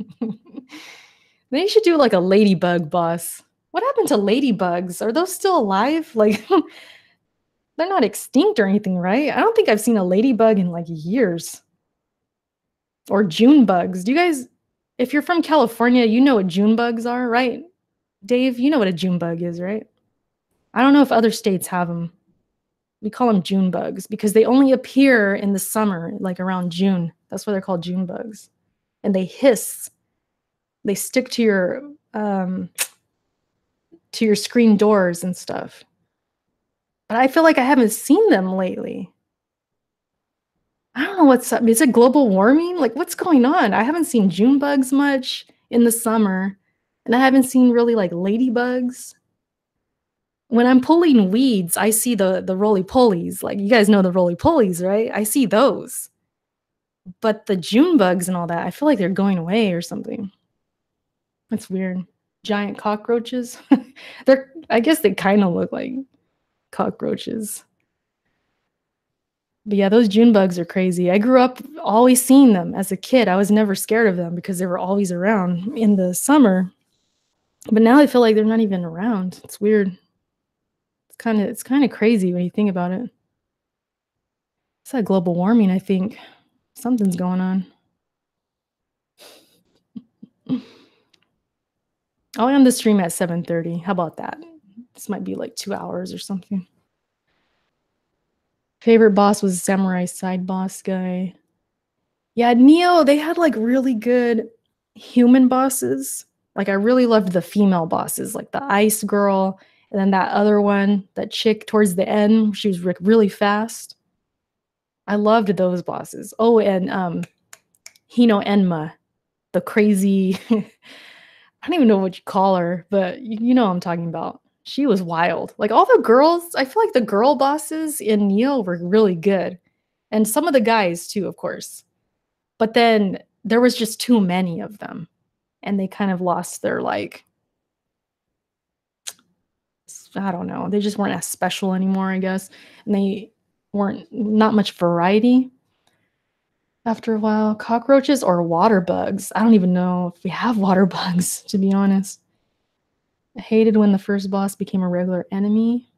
They should do like a ladybug boss. What happened to ladybugs? Are those still alive? Like, they're not extinct or anything, right? I don't think I've seen a ladybug in like years. Or June bugs. Do you guys, if you're from California, you know what June bugs are, right? Dave, you know what a June bug is, right? I don't know if other states have them. We call them June bugs because they only appear in the summer, like around June. That's why they're called June bugs. And they hiss. They stick to your screen doors and stuff. But I feel like I haven't seen them lately. I don't know what's up. Is it global warming? Like, what's going on? I haven't seen June bugs much in the summer, and I haven't seen really like ladybugs. When I'm pulling weeds, I see the roly-polies. Like, you guys know the roly-polies, right? I see those. But the June bugs and all that, I feel like they're going away or something. That's weird. Giant cockroaches. I guess they kind of look like cockroaches. But yeah, those June bugs are crazy. I grew up always seeing them as a kid. I was never scared of them because they were always around in the summer. But now I feel like they're not even around. It's weird. It's kind of crazy when you think about it. It's that global warming, I think. Something's going on. I'll end the stream at 7:30. How about that? This might be like 2 hours or something. Favorite boss was Samurai Side Boss guy. Yeah, Neo, they had like really good human bosses. Like I really loved the female bosses, like the Ice Girl And then that other one, that chick towards the end, she was really fast. I loved those bosses. Oh, and Hino Enma, the crazy I don't even know what you call her, but you know what I'm talking about. She was wild. Like all the girls, I feel like the girl bosses in Neo were really good. And some of the guys too, of course. But then there was just too many of them. And they kind of lost their like I don't know. They just weren't as special anymore, I guess. And they weren't not much variety after a while. Cockroaches or water bugs. I don't even know if we have water bugs, to be honest. I hated when the first boss became a regular enemy.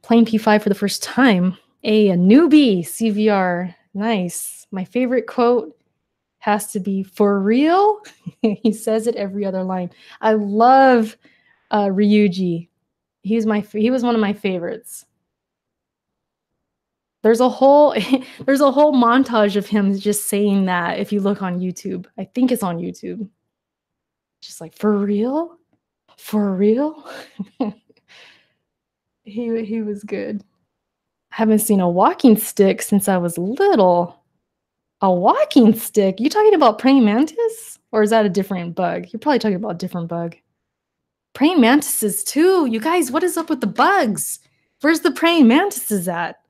Playing P5 for the first time. A newbie CVR. Nice. My favorite quote has to be "for real." He says it every other line. I love Ryuji. He was one of my favorites. There's a whole montage of him just saying that if you look on YouTube. I think it's on YouTube. Just like, "For real? For real?" He was good. Haven't seen a walking stick since I was little. A walking stick? You talking about praying mantis? Or is that a different bug? You're probably talking about a different bug. Praying mantises too. You guys, what is up with the bugs? Where's the praying mantises at?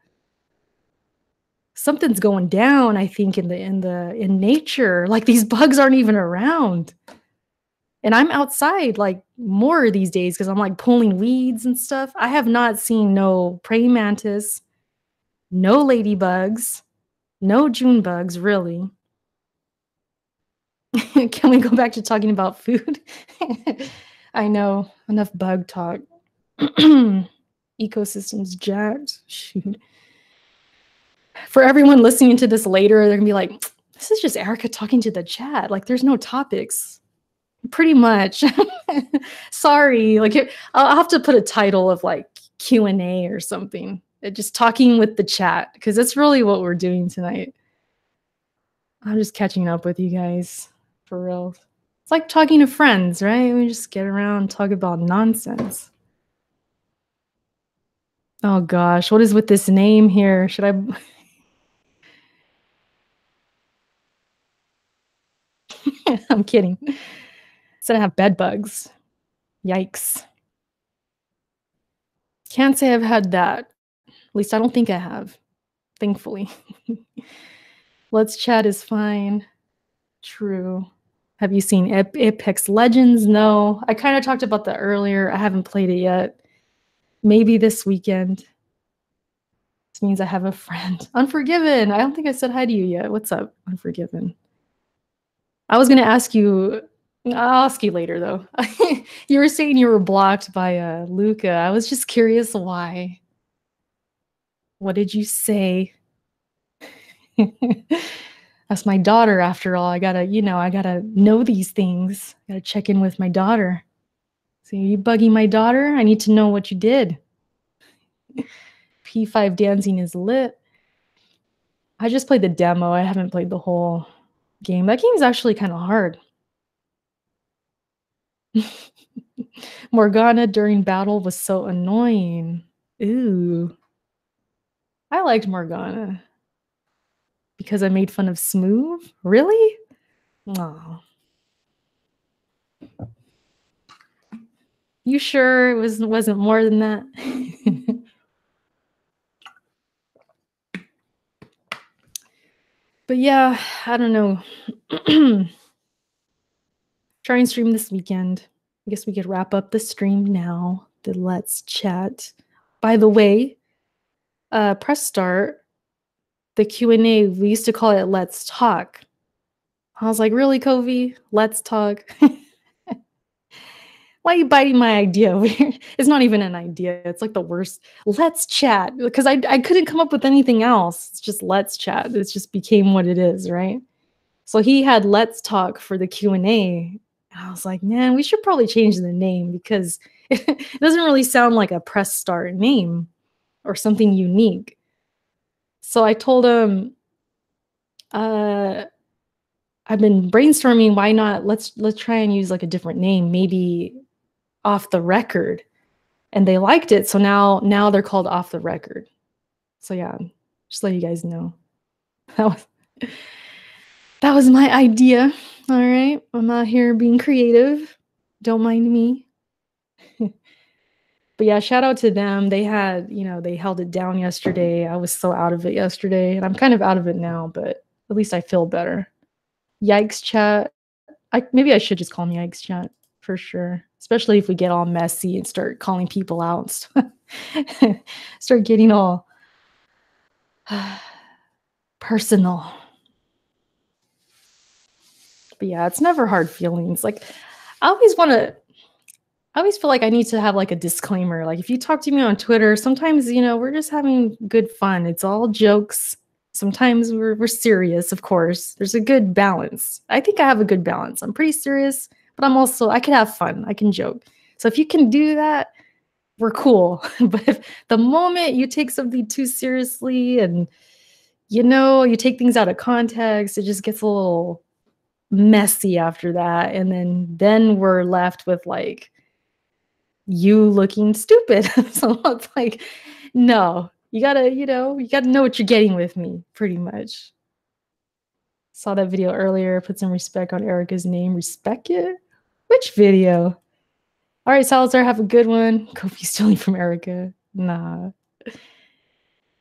Something's going down, I think, in nature. Like these bugs aren't even around. And I'm outside like more these days because I'm like pulling weeds and stuff. I have not seen no praying mantis, no ladybugs, no June bugs, really. Can we go back to talking about food? I know, enough bug talk. Ecosystems jacked. Shoot. For everyone listening to this later, they're gonna be like, this is just Erica talking to the chat. Like, there's no topics. Pretty much. Sorry. Like, I'll have to put a title of like Q&A or something. Just talking with the chat, because that's really what we're doing tonight. I'm just catching up with you guys, for real. It's like talking to friends, right? We just get around and talk about nonsense. Oh gosh, what is with this name here? Should I... I'm kidding. Said I have bed bugs. Yikes. Can't say I've had that. At least I don't think I have. Thankfully. Let's Chat is fine. True. Have you seen Apex Legends? No. I kind of talked about that earlier. I haven't played it yet. Maybe this weekend. This means I have a friend. Unforgiven. I don't think I said hi to you yet. What's up, Unforgiven? I was going to ask you. I'll ask you later, though. You were saying you were blocked by Luca. I was just curious why. What did you say? That's my daughter, after all. I gotta know these things. Gotta check in with my daughter. So you bugging my daughter? I need to know what you did. P5 dancing is lit. I just played the demo. I haven't played the whole game. That game is actually kind of hard. Morgana during battle was so annoying. Ooh. I liked Morgana. Because I made fun of Smooth? Really? Oh. You sure it wasn't more than that? But yeah, I don't know. Try and stream this weekend. I guess we could wrap up the stream now. The Let's Chat. By the way, press start. The Q&A, we used to call it Let's Talk. I was like, really, Covey? Let's talk. Why are you biting my idea? It's not even an idea. It's like the worst. Let's chat. Because I couldn't come up with anything else. It's just let's chat. It just became what it is, right? So he had let's talk for the Q&A. I was like, man, we should probably change the name because it doesn't really sound like a press start name or something unique. So I told him, I've been brainstorming, why not let's try and use like a different name. Maybe Off the Record, and they liked it. So now they're called Off the Record. So yeah, just let you guys know. That was my idea. All right, I'm out here being creative. Don't mind me. But yeah, shout out to them. They had, they held it down yesterday. I was so out of it yesterday, and I'm kind of out of it now, but at least I feel better. Yikes chat. Maybe I should just call them Yikes chat for sure. Especially if we get all messy and start calling people out. Start getting all personal. But yeah, it's never hard feelings. Like, I always feel like I need to have like a disclaimer. Like, if you talk to me on Twitter, sometimes, we're just having good fun. It's all jokes. Sometimes we're serious, of course. There's a good balance. I think I have a good balance. I'm pretty serious, but I can have fun. I can joke. So if you can do that, we're cool. But if the moment you take something too seriously and, you take things out of context, it just gets a little messy after that. And then we're left with like you looking stupid. So it's like, no, you gotta know what you're getting with me, pretty much. Saw that video earlier. Put some respect on Erica's name. Respect it? Which video? All right, Salazar, have a good one. Kofi stealing from Erica. Nah,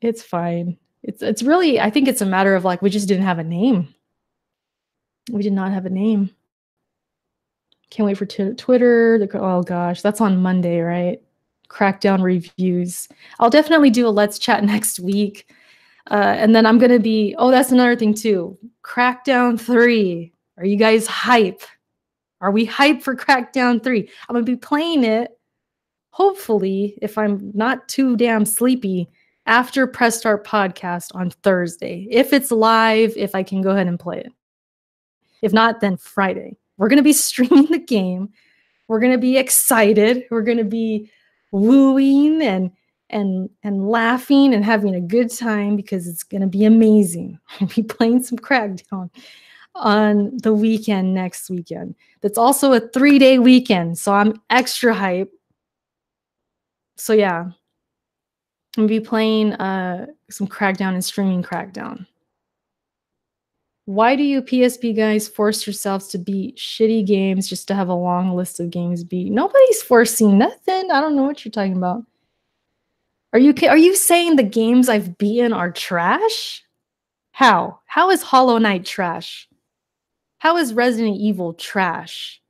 it's fine. It's really, I think it's a matter of like, we just didn't have a name. We did not have a name. Can't wait for Twitter. Oh gosh, that's on Monday, right? Crackdown reviews. I'll definitely do a Let's Chat next week. And then I'm going to be, that's another thing too. Crackdown 3. Are you guys hype? Are we hype for Crackdown 3? I'm going to be playing it, hopefully, if I'm not too damn sleepy, after Press Start Podcast on Thursday. If it's live, if I can go ahead and play it. If not, then Friday. We're going to be streaming the game. We're going to be excited. We're going to be wooing and laughing and having a good time because it's going to be amazing. We'll be playing some Crackdown on the weekend next weekend. That's also a 3-day weekend, so I'm extra hype. So yeah, I'm going to be playing some Crackdown and streaming Crackdown. Why do you PSP guys force yourselves to beat shitty games just to have a long list of games beat? Nobody's forcing nothing. I don't know what you're talking about. Are you saying the games I've beaten are trash? How? How is Hollow Knight trash? How is Resident Evil trash?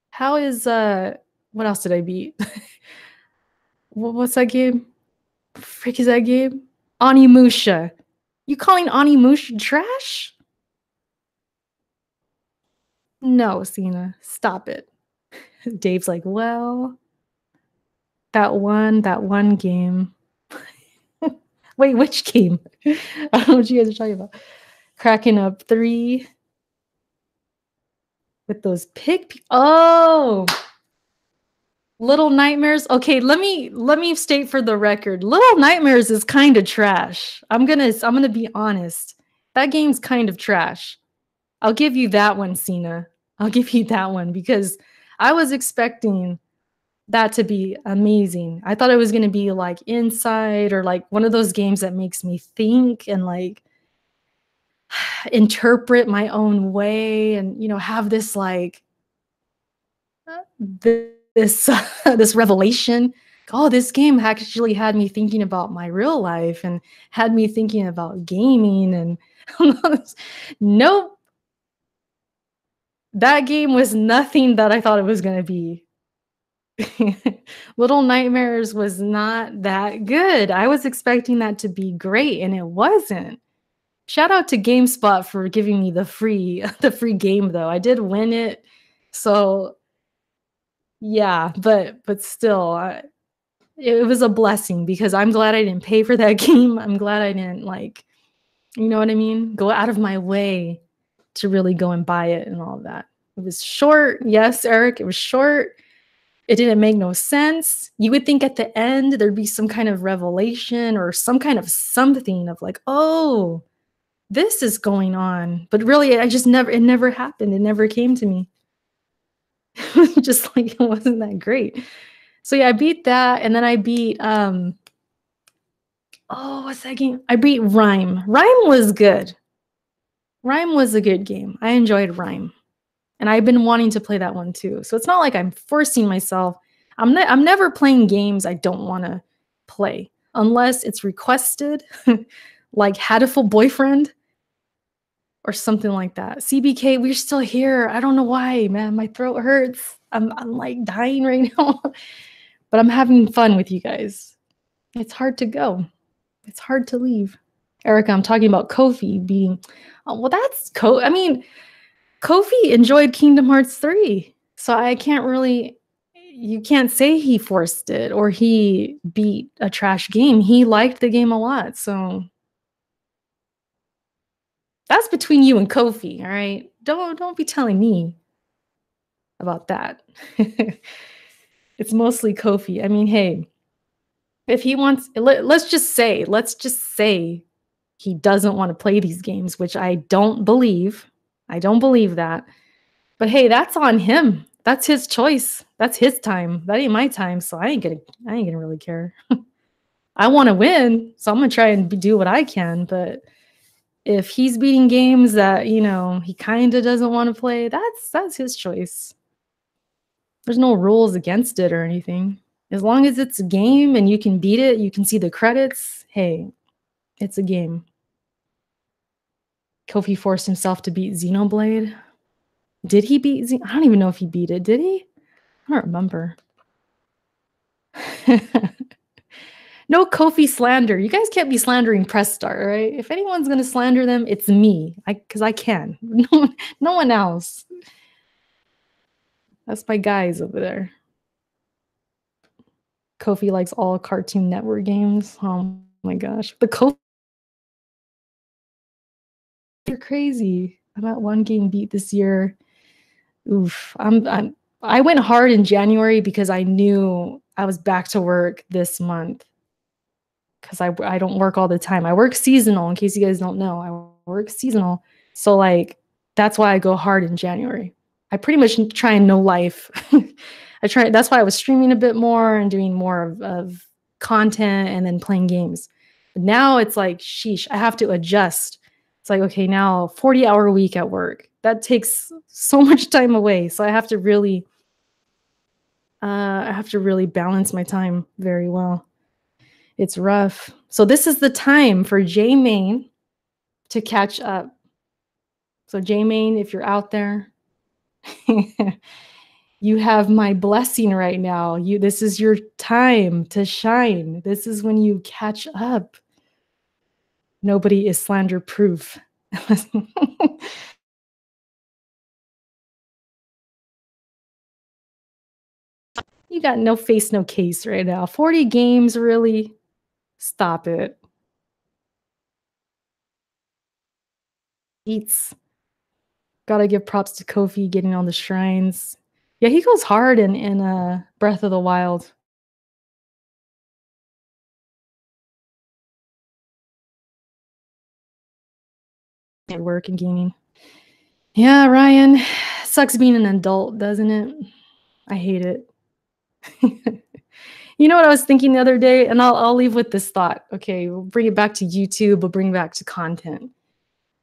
How is what else did I beat? What's that game? Frick is that game? Onimusha. You calling Onimusha trash? No, Cena, stop it. Dave's like, well, that one game. Wait, which game? I don't know what you guys are talking about. Cracking up 3 with those Little Nightmares. Okay, let me state for the record. Little Nightmares is kind of trash. I'm gonna be honest. That game's kind of trash. I'll give you that one, Cena. I'll give you that one because I was expecting that to be amazing. I thought it was going to be like Inside or like one of those games that makes me think and like interpret my own way and have this like this revelation. Oh, this game actually had me thinking about my real life and had me thinking about gaming and nope. That game was nothing that I thought it was going to be. Little Nightmares was not that good. I was expecting that to be great, and it wasn't. Shout out to GameSpot for giving me the free game, though. I did win it, so yeah. But still, it was a blessing because I'm glad I didn't pay for that game. I'm glad I didn't you know what I mean? Go out of my way to really go and buy it and all of that. It was short. Yes, Eric, it was short. It didn't make no sense. You would think at the end there'd be some kind of revelation or some kind of something of like, oh, this is going on. But really, it never happened. It never came to me. Just like it wasn't that great. So yeah, I beat that, and then I beat oh, what's that game? I beat Rhyme. Rhyme was good. Rhyme was a good game. I enjoyed Rhyme. And I've been wanting to play that one too. So it's not like I'm forcing myself. I'm never playing games I don't want to play unless it's requested, like Hatoful Boyfriend or something like that. CBK, we're still here. I don't know why, man. My throat hurts. I'm like dying right now. But I'm having fun with you guys. It's hard to go. It's hard to leave. Erica, I'm talking about Kofi being, oh, well, that's I mean, Kofi enjoyed Kingdom Hearts 3. So I can't really, you can't say he forced it or he beat a trash game. He liked the game a lot. So that's between you and Kofi, all right? Don't be telling me about that. It's mostly Kofi. I mean, hey, if he wants, let's just say he doesn't want to play these games, which I don't believe. I don't believe that. But hey, that's on him. That's his choice. That's his time. That ain't my time. So I ain't gonna really care. I want to win, so I'm gonna try and do what I can. But if he's beating games that he kind of doesn't want to play, that's his choice. There's no rules against it or anything. As long as it's a game and you can beat it, you can see the credits. Hey, it's a game. Kofi forced himself to beat Xenoblade. Did he beat I don't even know if he beat it. Did he? I don't remember. No Kofi slander. You guys can't be slandering Press Start, right? If anyone's going to slander them, it's me. Because I can. No one else. That's my guys over there. Kofi likes all Cartoon Network games. Oh my gosh. The Kofi, you're crazy. I'm at one game beat this year. Oof. I went hard in January because I knew I was back to work this month. Because I don't work all the time. I work seasonal, in case you guys don't know. I work seasonal. So like that's why I go hard in January. I pretty much try and know life. That's why I was streaming a bit more and doing more of content and then playing games. But now it's like, sheesh, I have to adjust. It's like, okay, now 40-hour week at work. That takes so much time away. So I have to really balance my time very well. It's rough. So this is the time for J Main to catch up. So J Main, if you're out there, you have my blessing right now. This is your time to shine. This is when you catch up. Nobody is slander proof. You got no face, no case right now. 40 games, really? Stop it. Eats. Gotta give props to Kofi getting on the shrines. Yeah, he goes hard in Breath of the Wild. At work and gaming. Yeah, Ryan. Sucks being an adult, doesn't it? I hate it. You know what I was thinking the other day? And I'll leave with this thought. Okay, we'll bring it back to YouTube, we'll bring it back to content.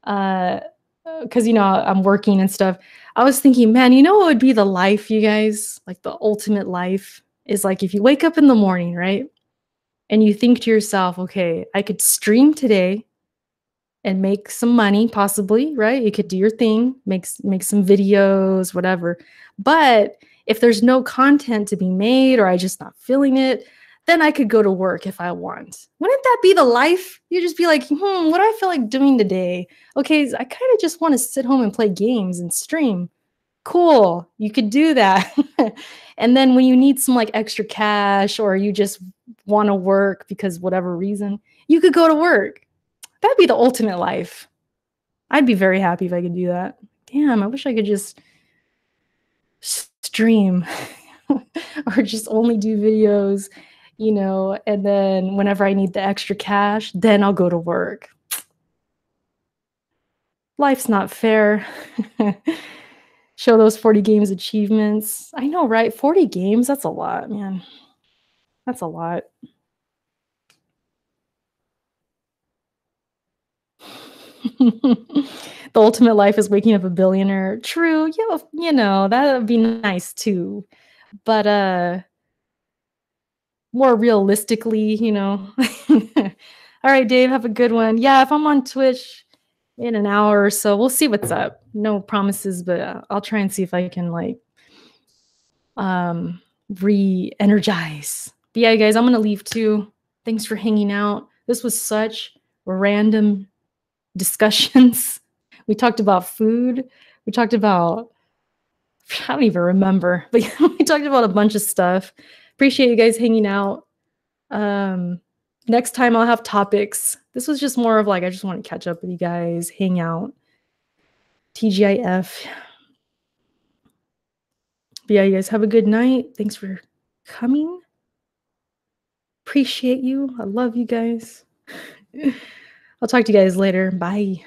Because I'm working and stuff. I was thinking, man, you know what would be the life, you guys? Like the ultimate life is like if you wake up in the morning, right? And you think to yourself, okay, I could stream today and make some money, possibly, right? You could do your thing, make some videos, whatever. But if there's no content to be made or I just not feeling it, then I could go to work if I want. Wouldn't that be the life? You just be like, what do I feel like doing today? Okay, I kind of just want to sit home and play games and stream. Cool, you could do that. And then when you need some like extra cash or you just want to work because whatever reason, you could go to work. That'd be the ultimate life. I'd be very happy if I could do that. Damn, I wish I could just stream or just only do videos, and then whenever I need the extra cash, then I'll go to work. Life's not fair. Show those 40 games achievements. I know, right? 40 games, that's a lot, man. That's a lot. The ultimate life is waking up a billionaire. True, yeah, that would be nice too. But, more realistically, All right, Dave, have a good one. Yeah, if I'm on Twitch in an hour or so, we'll see what's up. No promises, but, I'll try and see if I can, like, um, re-energize. But yeah, guys, I'm gonna leave too. Thanks for hanging out. This was such random discussions. We talked about food. We talked about I don't even remember, but we talked about a bunch of stuff. Appreciate you guys hanging out. Um, Next time I'll have topics. This was just more of like I just want to catch up with you guys, hang out. TGIF. But yeah, you guys have a good night. Thanks for coming. Appreciate you. I love you guys. I'll talk to you guys later. Bye.